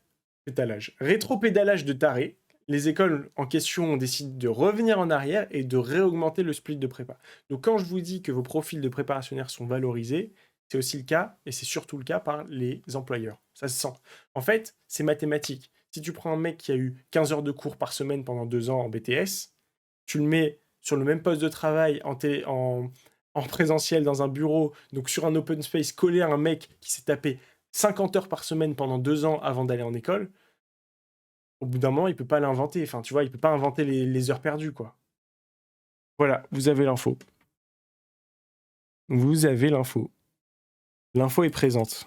de taré. Les écoles en question ont décidé de revenir en arrière et de réaugmenter le split de prépa. Donc quand je vous dis que vos profils de préparationnaires sont valorisés, c'est aussi le cas, et c'est surtout le cas par les employeurs. Ça se sent. En fait, c'est mathématique. Si tu prends un mec qui a eu 15 heures de cours par semaine pendant 2 ans en BTS, tu le mets sur le même poste de travail en présentiel dans un bureau, donc sur un open space, collé à un mec qui s'est tapé 50 heures par semaine pendant 2 ans avant d'aller en école, au bout d'un moment, il peut pas l'inventer. Enfin, tu vois, il peut pas inventer les heures perdues, quoi. Voilà, vous avez l'info. Vous avez l'info. L'info est présente.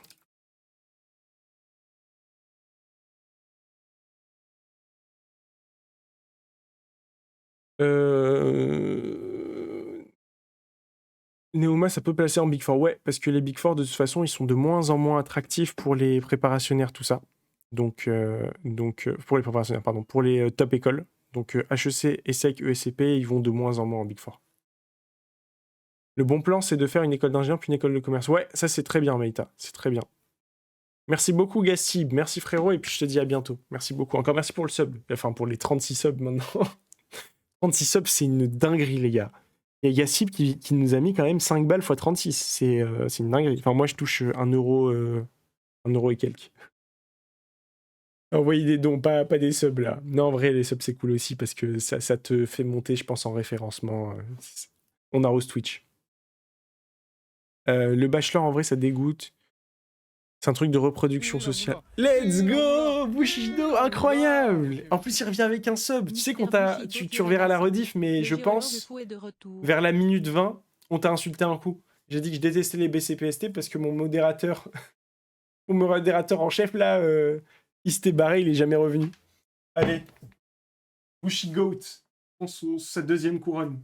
Neoma, ça peut placer en Big Four. Ouais, parce que les Big Four, de toute façon, ils sont de moins en moins attractifs pour les préparationnaires, tout ça. Donc pour les préparationnaires, pardon, pour les top écoles. Donc HEC, ESSEC, ESCP, ils vont de moins en moins en Big Four. Le bon plan, c'est de faire une école d'ingénieur puis une école de commerce. Ouais, ça c'est très bien, Maïta. C'est très bien. Merci beaucoup, Gassib. Merci, frérot. Et puis je te dis à bientôt. Merci beaucoup. Encore merci pour le sub. Enfin, pour les 36 subs maintenant. 36 subs, c'est une dinguerie, les gars. Il y a Gassib qui nous a mis quand même 5 balles x 36. C'est une dinguerie. Enfin, moi, je touche 1 euro, 1 euro et quelques. Envoyez des dons, pas des subs là. Non, en vrai, les subs, c'est cool aussi parce que ça te fait monter, je pense, en référencement. On arrose Twitch. Le bachelor, en vrai, ça dégoûte. C'est un truc de reproduction sociale. Let's go Bushido, incroyable. En plus, il revient avec un sub. Tu sais qu'on t'a... Tu reverras la rediff, mais je pense, vers la minute 20, on t'a insulté un coup. J'ai dit que je détestais les BCPST parce que mon modérateur... mon modérateur en chef, là, il s'était barré, il est jamais revenu. Allez. Bushigoat. Sa deuxième couronne.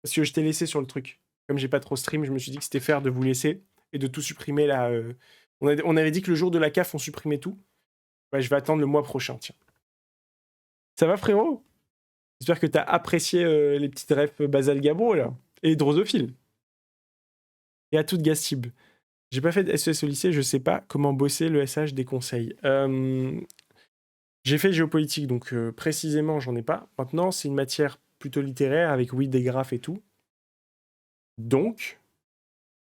Parce que je t'ai laissé sur le truc. Comme j'ai pas trop stream, je me suis dit que c'était fair de vous laisser et de tout supprimer là. On avait dit que le jour de la CAF, on supprimait tout. Ouais, je vais attendre le mois prochain, tiens. Ça va, frérot? J'espère que t'as apprécié les petites refs Basal Gabro, là. Et Drosophile. Et à toute Gastib. J'ai pas fait de SES au lycée, je sais pas comment bosser le SH des conseils. J'ai fait géopolitique, donc précisément, j'en ai pas. Maintenant, c'est une matière plutôt littéraire, avec oui, des graphes et tout. Donc,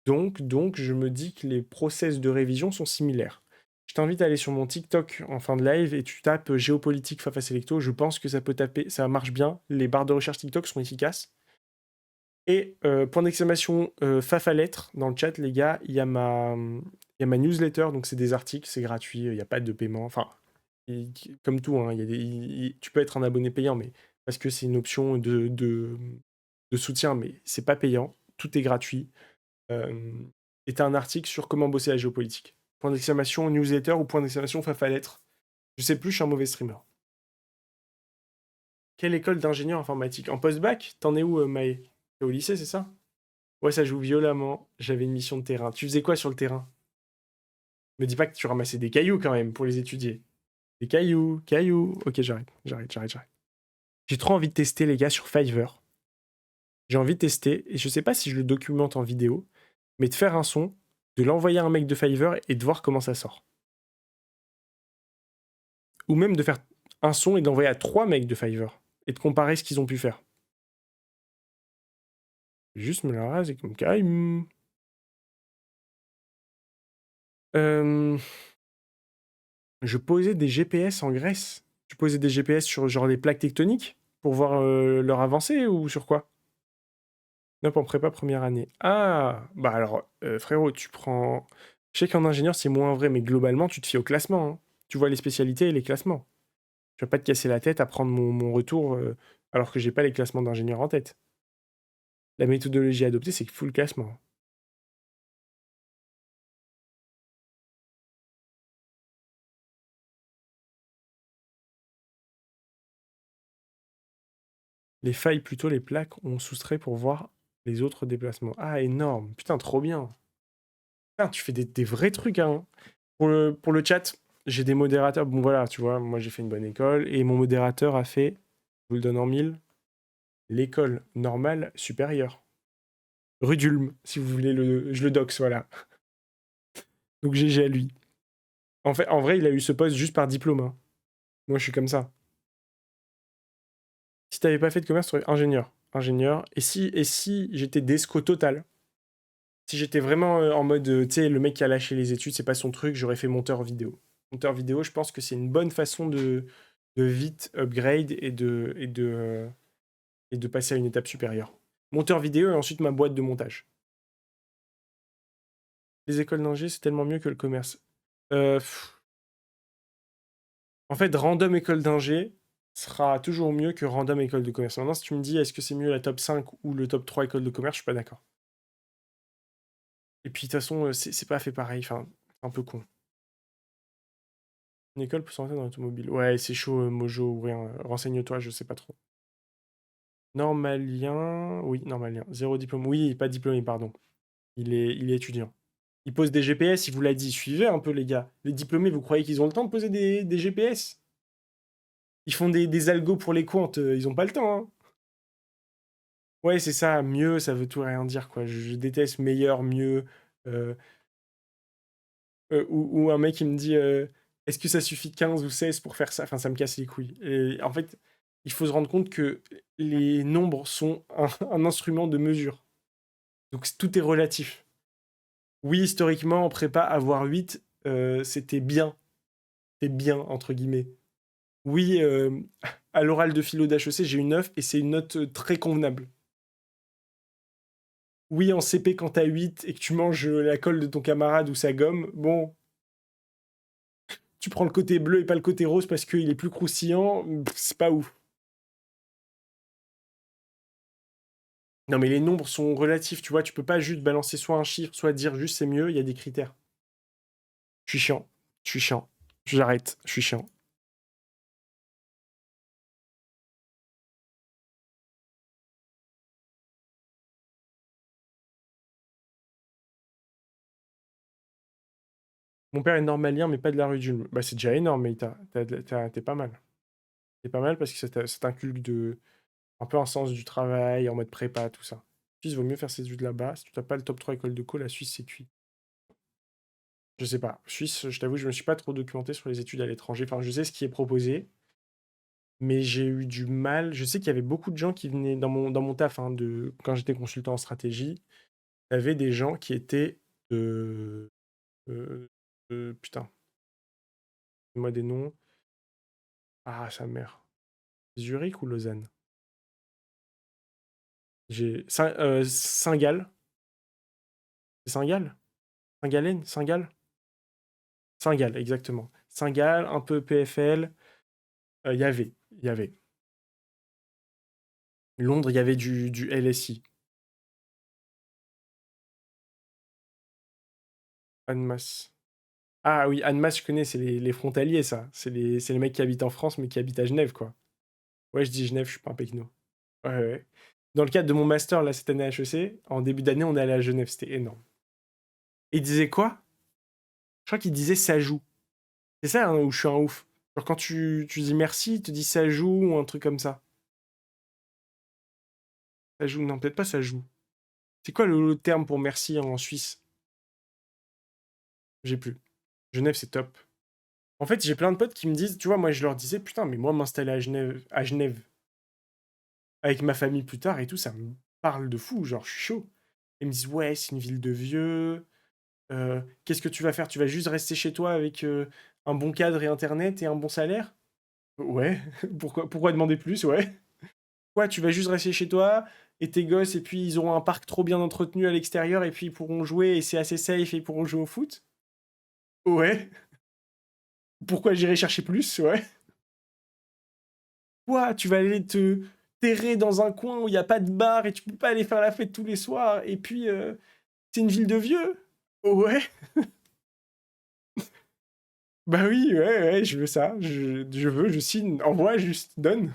je me dis que les process de révision sont similaires. Je t'invite à aller sur mon TikTok en fin de live et tu tapes géopolitique Fafa Selecto. Je pense que ça peut taper, ça marche bien. Les barres de recherche TikTok sont efficaces. Et point d'exclamation Fafa Lettres dans le chat, les gars, il y a ma newsletter, donc c'est des articles, c'est gratuit, il n'y a pas de paiement. Enfin, comme tout, hein, tu peux être un abonné payant, mais parce que c'est une option de soutien, mais c'est pas payant, tout est gratuit. Et t'as un article sur comment bosser la géopolitique. Point d'exclamation newsletter ou point d'exclamation Fafa Lettres. Je sais plus, je suis un mauvais streamer. Quelle école d'ingénieur informatique? En post-bac? T'en es où, Maë? T'es au lycée, c'est ça? Ouais, ça joue violemment. J'avais une mission de terrain. Tu faisais quoi sur le terrain? Me dis pas que tu ramassais des cailloux quand même pour les étudier. Des cailloux. Ok, j'arrête. J'ai trop envie de tester, les gars, sur Fiverr. J'ai envie de tester, et je sais pas si je le documente en vidéo, mais de faire un son, de l'envoyer à un mec de Fiverr et de voir comment ça sort. Ou même de faire un son et d'envoyer à 3 mecs de Fiverr et de comparer ce qu'ils ont pu faire. Juste me la rase et comme calme. Je posais des GPS en Grèce. Tu posais des GPS sur genre les plaques tectoniques pour voir leur avancée ou sur quoi? Nope, en prépa première année. Ah, bah alors, frérot, tu prends... Je sais qu'en ingénieur, c'est moins vrai, mais globalement, tu te fies au classement, hein. Tu vois les spécialités et les classements. Je vais pas te casser la tête à prendre mon retour alors que j'ai pas les classements d'ingénieur en tête. La méthodologie adoptée, c'est full classement. Les failles, plutôt les plaques, on soustrait pour voir les autres déplacements. Ah, énorme. Putain, trop bien. Putain, tu fais des vrais trucs, hein. Pour le chat, j'ai des modérateurs. Bon, voilà, tu vois, moi j'ai fait une bonne école et mon modérateur a fait, je vous le donne en mille, l'école normale supérieure. Rue d'Ulm, si vous voulez, je le dox, voilà. Donc GG à lui. En fait, en vrai, il a eu ce poste juste par diplôme, hein. Moi, je suis comme ça. Si t'avais pas fait de commerce, tu serais ingénieur. Ingénieur. Et si j'étais desco total? Si j'étais vraiment en mode, tu sais, le mec qui a lâché les études, c'est pas son truc, j'aurais fait monteur vidéo. Monteur vidéo, je pense que c'est une bonne façon de vite upgrade et de passer à une étape supérieure. Monteur vidéo et ensuite ma boîte de montage. Les écoles d'ingé, c'est tellement mieux que le commerce. En fait, random école d'ingé sera toujours mieux que random école de commerce. Maintenant, si tu me dis est-ce que c'est mieux la top 5 ou le top 3 école de commerce, je suis pas d'accord. Et puis de toute façon, c'est pas fait pareil, enfin, un peu con. Une école pour s'orienter dans l'automobile. Ouais, c'est chaud, Mojo ou rien. Renseigne-toi, je sais pas trop. Normalien, oui, normalien. Zéro diplôme. Oui, pas diplômé, pardon. Il est étudiant. Il pose des GPS, il vous l'a dit. Suivez un peu, les gars. Les diplômés, vous croyez qu'ils ont le temps de poser des GPS? Ils font des algos pour les comptes, ils ont pas le temps, hein. Ouais, c'est ça, mieux, ça veut tout et rien dire, quoi. Je déteste meilleur, mieux. euh, ou un mec qui me dit est-ce que ça suffit 15 ou 16 pour faire ça? Enfin, ça me casse les couilles. Et en fait, il faut se rendre compte que les nombres sont un instrument de mesure. Donc tout est relatif. Oui, historiquement, en prépa, avoir 8, c'était bien. C'était bien, entre guillemets. Oui, à l'oral de philo d'HEC, j'ai eu 9 et c'est une note très convenable. Oui, en CP, quand t'as 8 et que tu manges la colle de ton camarade ou sa gomme, bon, tu prends le côté bleu et pas le côté rose parce qu'il est plus croustillant, c'est pas ouf. Non, mais les nombres sont relatifs, tu vois, tu peux pas juste balancer soit un chiffre, soit dire juste c'est mieux, il y a des critères. Je suis chiant, je suis chiant, j'arrête, je suis chiant. Mon père est normalien, mais pas de la rue du... Bah, c'est déjà énorme, mais t'es pas mal. T'es pas mal parce que ça t'inculque un peu un sens du travail, en mode prépa, tout ça. Suisse, vaut mieux faire ses études là-bas. Si tu n'as pas le top 3 école de co, la Suisse, c'est cuit. Je sais pas. Suisse, je t'avoue, je me suis pas trop documenté sur les études à l'étranger. Enfin, je sais ce qui est proposé, mais j'ai eu du mal. Je sais qu'il y avait beaucoup de gens qui venaient dans mon taf, hein, quand j'étais consultant en stratégie. Il y avait des gens qui étaient de. Putain, moi des noms. Ah, sa mère. Zurich ou Lausanne? Saint-Gall. C'est Saint-Gall? Saint-Gallen? Saint-Gall? Saint-Gall, exactement. Saint-Gall, un peu PFL. Il y avait. Londres, il y avait du LSI. Annemasse. Ah oui, Annemasse, je connais, c'est les frontaliers, ça. C'est les mecs qui habitent en France, mais qui habitent à Genève, quoi. Ouais, je dis Genève, je suis pas un pecno. Ouais, ouais. Dans le cadre de mon master, là, cette année à HEC, en début d'année, on est allé à Genève, c'était énorme. Et il disait quoi? Je crois qu'il disait ça joue. C'est ça, hein, où je suis un ouf. Genre quand tu dis merci, il te dit ça joue ou un truc comme ça. Ça joue, non, peut-être pas ça joue. C'est quoi le terme pour merci en Suisse? J'ai plus. Genève, c'est top. En fait, j'ai plein de potes qui me disent, tu vois, moi je leur disais, putain, mais moi m'installer à Genève avec ma famille plus tard et tout, ça me parle de fou, genre je suis chaud. Ils me disent, ouais, c'est une ville de vieux. Qu'est-ce que tu vas faire? Tu vas juste rester chez toi avec un bon cadre et internet et un bon salaire? Ouais, pourquoi demander plus? Ouais. Ouais, tu vas juste rester chez toi et tes gosses, et puis ils auront un parc trop bien entretenu à l'extérieur et puis ils pourront jouer et c'est assez safe et ils pourront jouer au foot? Ouais. Pourquoi j'irai chercher plus? Ouais. Quoi? Tu vas aller te terrer dans un coin où il n'y a pas de bar et tu peux pas aller faire la fête tous les soirs et puis c'est une ville de vieux? Ouais. Bah oui, ouais, ouais, je veux ça. Je veux, je signe. Envoie, juste, donne.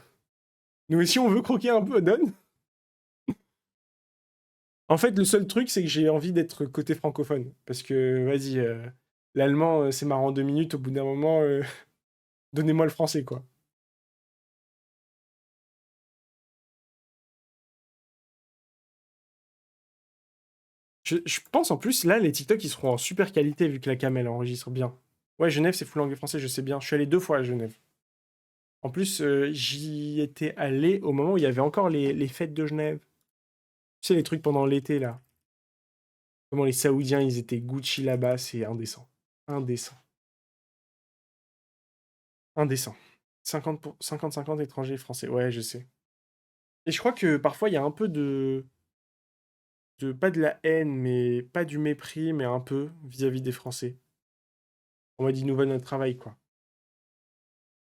Nous aussi, on veut croquer un peu, donne. En fait, le seul truc, c'est que j'ai envie d'être côté francophone. Parce que, vas-y, l'allemand, c'est marrant 2 minutes. Au bout d'un moment, donnez-moi le français, quoi. Je pense en plus, là, les TikTok, ils seront en super qualité vu que la cam, elle enregistre bien. Ouais, Genève, c'est full anglais français, je sais bien. Je suis allé 2 fois à Genève. En plus, j'y étais allé au moment où il y avait encore les fêtes de Genève. Tu sais, les trucs pendant l'été, là. Comment les Saoudiens, ils étaient Gucci là-bas, c'est indécent. Indécent. Indécent. 50-50 étrangers et français. Ouais, je sais. Et je crois que parfois, il y a un peu pas de la haine, mais pas du mépris, mais un peu vis-à-vis des Français. On m'a dit, ils nous volent notre travail, quoi.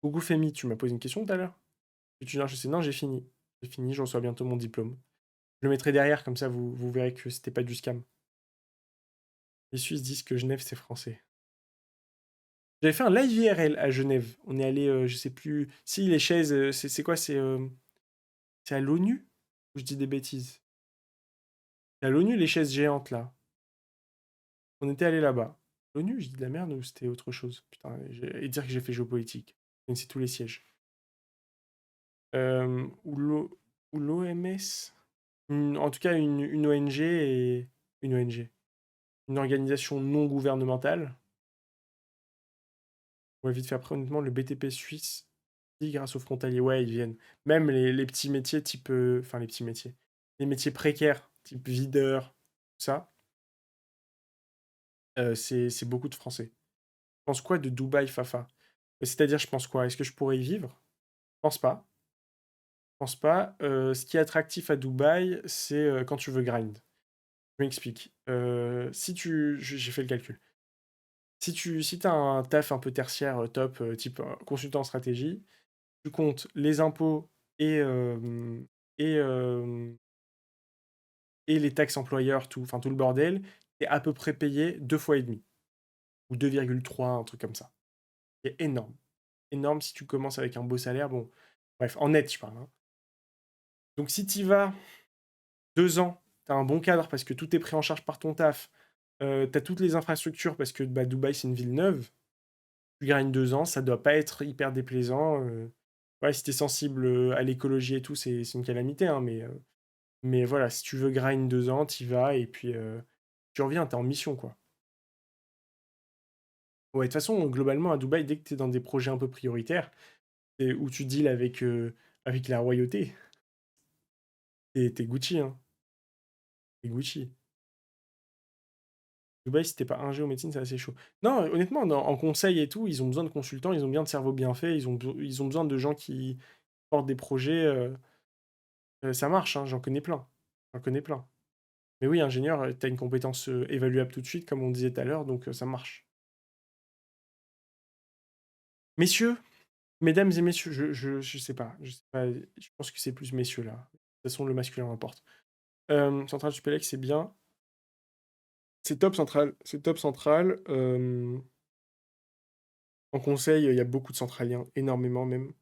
Coucou Femi, tu m'as posé une question tout à l'heure? Étudiant HEC, non, j'ai fini. J'ai fini, je reçois bientôt mon diplôme. Je le mettrai derrière, comme ça vous verrez que c'était pas du scam. Les Suisses disent que Genève, c'est français. J'avais fait un live IRL à Genève. On est allé, je sais plus. Si, les chaises, c'est quoi? C'est à l'ONU? Ou je dis des bêtises? C'est à l'ONU, les chaises géantes, là. On était allé là-bas. L'ONU, je dis de la merde ou c'était autre chose? Putain, et dire que j'ai fait géopolitique. C'est tous les sièges. Ou l'OMS? En tout cas, une ONG et. Une ONG. Une organisation non gouvernementale. On va vite fait après, honnêtement, le BTP suisse, si, grâce aux frontaliers, ouais, ils viennent. Même les petits métiers type. Enfin, les petits métiers. Les métiers précaires, type videur, tout ça, c'est beaucoup de Français. Je pense quoi de Dubaï, Fafa? C'est-à-dire, je pense quoi? Est-ce que je pourrais y vivre? Je pense pas. Je pense pas. Ce qui est attractif à Dubaï, c'est quand tu veux grind. Je m'explique. Si tu. J'ai fait le calcul. Si t'as un taf un peu tertiaire top, type consultant en stratégie, tu comptes les impôts et, et, et les taxes employeurs, tout, enfin tout le bordel, t'es à peu près payé 2 fois et demi. Ou 2,3, un truc comme ça. C'est énorme. Énorme si tu commences avec un beau salaire. Bon, bref, en net, je parle, hein. Donc si tu y vas 2 ans, tu as un bon cadre parce que tout est pris en charge par ton taf, tu as toutes les infrastructures parce que bah, Dubaï, c'est une ville neuve, tu gagnes 2 ans, ça doit pas être hyper déplaisant. Ouais, si tu es sensible à l'écologie et tout, c'est une calamité, hein, mais voilà, si tu veux grind 2 ans, tu y vas et puis tu reviens, tu es en mission, quoi. Ouais, de toute façon, globalement, à Dubaï, dès que tu es dans des projets un peu prioritaires, et où tu deals avec la royauté, t'es Gucci, hein. T'es Gucci. Dubaï, si t'es pas ingé en médecine, c'est assez chaud. Non, honnêtement, en conseil et tout, ils ont besoin de consultants, ils ont bien de cerveaux bien faits, ils ont besoin de gens qui portent des projets. Ça marche, hein, j'en connais plein. J'en connais plein. Mais oui, ingénieur, t'as une compétence évaluable tout de suite, comme on disait tout à l'heure, donc ça marche. Messieurs, mesdames et messieurs, je sais pas, je sais pas, je pense que c'est plus messieurs là. De toute façon, le masculin importe. Centrale Supélec, c'est bien. C'est top central. C'est top central. En conseil, il y a beaucoup de centraliens, énormément même.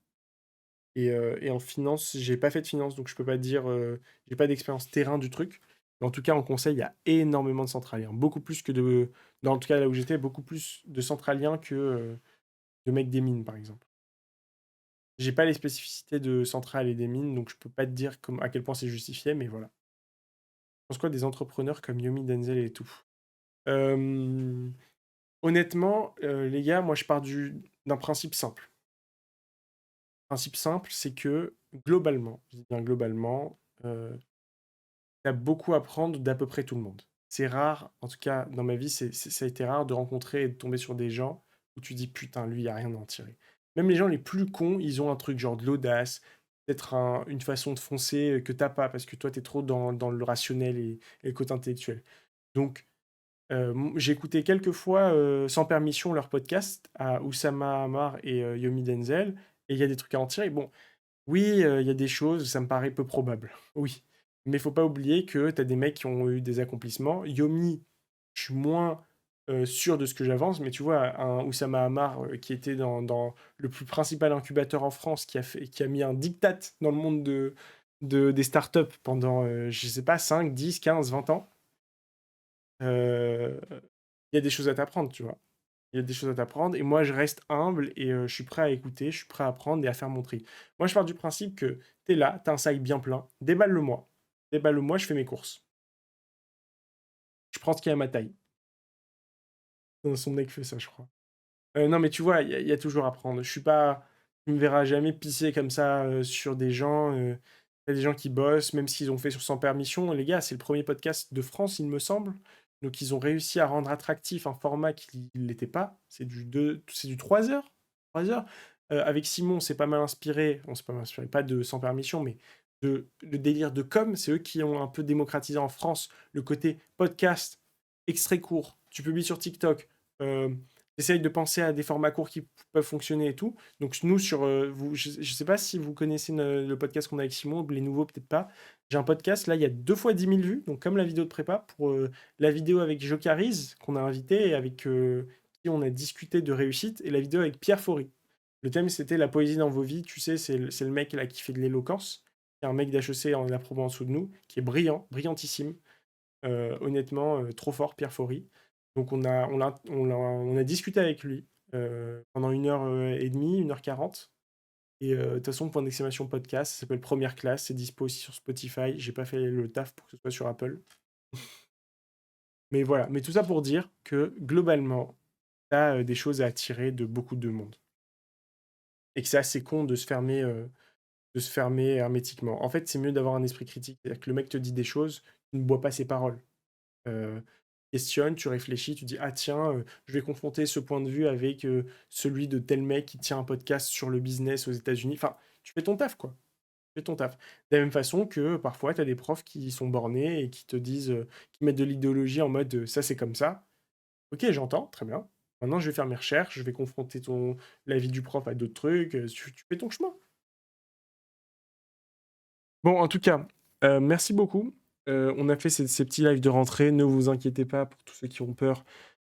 Et en finance, j'ai pas fait de finance, donc je peux pas dire, j'ai pas d'expérience terrain du truc. Mais en tout cas, en conseil, il y a énormément de centraliens. Beaucoup plus que de. Dans le cas là où j'étais, beaucoup plus de centraliens que de mecs des mines, par exemple. J'ai pas les spécificités de centrale et des mines, donc je peux pas te dire à quel point c'est justifié, mais voilà. Je pense quoi des entrepreneurs comme Yomi Denzel et tout. Euh, Honnêtement, les gars, moi je pars d'un principe simple. Principe simple, c'est que globalement, je dis bien globalement, tu as beaucoup à prendre d'à peu près tout le monde. C'est rare, en tout cas dans ma vie, ça a été rare de rencontrer et de tomber sur des gens où tu dis putain, lui, il n'y a rien à en tirer. Même les gens les plus cons, ils ont un truc genre de l'audace, peut-être une façon de foncer que t'as pas parce que toi, tu es trop dans le rationnel et le côté intellectuel. Donc, j'ai écouté quelques fois sans permission leur podcast à Oussama Hamar et Yomi Denzel, et il y a des trucs à en tirer. Bon, oui, il y a des choses, ça me paraît peu probable. Oui. Mais faut pas oublier que tu as des mecs qui ont eu des accomplissements. Yomi, je suis moins sûr de ce que j'avance, mais tu vois, un Oussama Hamar qui était dans le plus principal incubateur en France, qui a mis un diktat dans le monde des startups pendant, je sais pas, 5, 10, 15, 20 ans, il y a des choses à t'apprendre, tu vois. Il y a des choses à t'apprendre et moi, je reste humble et je suis prêt à écouter, je suis prêt à apprendre et à faire mon tri. Moi, je pars du principe que tu es là, tu as un sac bien plein, déballe-le-moi. Déballe-le-moi, je fais mes courses. Je prends ce qui est à ma taille. Son mec fait ça, je crois. Non, mais tu vois, il y a toujours à prendre. Je suis pas. Tu me verras jamais pisser comme ça sur des gens. Il y a des gens qui bossent, même s'ils ont fait sur sans permission. Les gars, c'est le premier podcast de France, il me semble. Donc, ils ont réussi à rendre attractif un format qui ne l'était pas. C'est du 3 heures. 3 heures. Avec Simon, c'est pas mal inspiré. On s'est pas mal inspiré, pas de sans permission, mais le délire de com. C'est eux qui ont un peu démocratisé en France le côté podcast, extrait court. Tu publies sur TikTok. Euh, Essaye de penser à des formats courts qui peuvent fonctionner et tout. Donc nous, je ne sais pas si vous connaissez le podcast qu'on a avec Simon, les nouveaux peut-être pas. J'ai un podcast, là, il y a 2 fois 10 000 vues, donc comme la vidéo de prépa, pour la vidéo avec Jocaris, qu'on a invité, et avec qui on a discuté de réussite, et la vidéo avec Pierre Faury. Le thème, c'était la poésie dans vos vies. Tu sais, c'est le mec là qui fait de l'éloquence. C'est un mec d'HEC en approuvant en dessous de nous, qui est brillant, brillantissime. Honnêtement, trop fort, Pierre Faury. Donc on a discuté avec lui pendant 1h30, 1h40. Et de toute façon, point d'exclamation podcast, ça s'appelle Première Classe, c'est dispo aussi sur Spotify. J'ai pas fait le taf pour que ce soit sur Apple. Mais voilà, mais tout ça pour dire que globalement, tu as des choses à attirer de beaucoup de monde. Et que c'est assez con de se fermer hermétiquement. En fait, c'est mieux d'avoir un esprit critique. C'est-à-dire que le mec te dit des choses, tu ne bois pas ses paroles. Questionnes, tu réfléchis, tu dis ah tiens, je vais confronter ce point de vue avec celui de tel mec qui tient un podcast sur le business aux États-Unis. Enfin, tu fais ton taf quoi. Tu fais ton taf. De la même façon que parfois tu as des profs qui sont bornés et qui te disent, qui mettent de l'idéologie en mode ça c'est comme ça. Ok, j'entends, très bien. Maintenant je vais faire mes recherches, je vais confronter l'avis du prof à d'autres trucs. Tu fais ton chemin. Bon, en tout cas, merci beaucoup. On a fait ces petits lives de rentrée. Ne vous inquiétez pas pour tous ceux qui ont peur.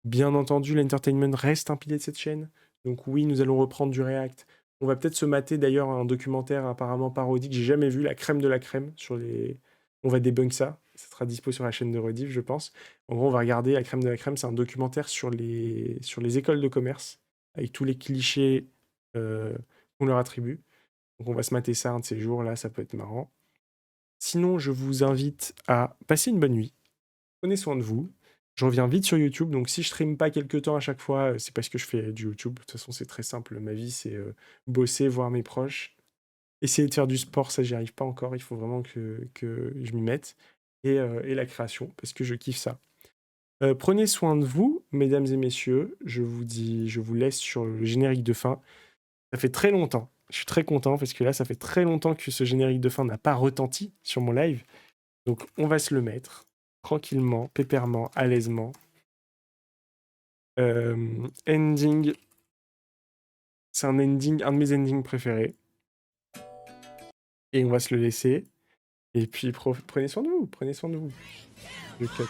Bien entendu, l'entertainment reste un pilier de cette chaîne. Donc oui, nous allons reprendre du React. On va peut-être se mater d'ailleurs un documentaire apparemment parodique. J'ai jamais vu, la crème de la crème sur les. On va débunk ça. Ça sera dispo sur la chaîne de Rediff, je pense. En gros, on va regarder la crème de la crème. C'est un documentaire sur les écoles de commerce avec tous les clichés qu'on leur attribue. Donc on va se mater ça un de ces jours là. Ça peut être marrant. Sinon, je vous invite à passer une bonne nuit. Prenez soin de vous. Je reviens vite sur YouTube, donc si je stream pas quelques temps à chaque fois, c'est parce que je fais du YouTube. De toute façon, c'est très simple. Ma vie, c'est bosser, voir mes proches. Essayer de faire du sport, ça, j'y arrive pas encore. Il faut vraiment que je m'y mette. Et la création, parce que je kiffe ça. Prenez soin de vous, mesdames et messieurs. Je vous laisse sur le générique de fin. Ça fait très longtemps. Je suis très content parce que là, ça fait très longtemps que ce générique de fin n'a pas retenti sur mon live. Donc, on va se le mettre tranquillement, pépèrement, à l'aisement. Ending. C'est un ending, un de mes endings préférés. Et on va se le laisser. Et puis, prenez soin de vous. Prenez soin de vous. Le cut.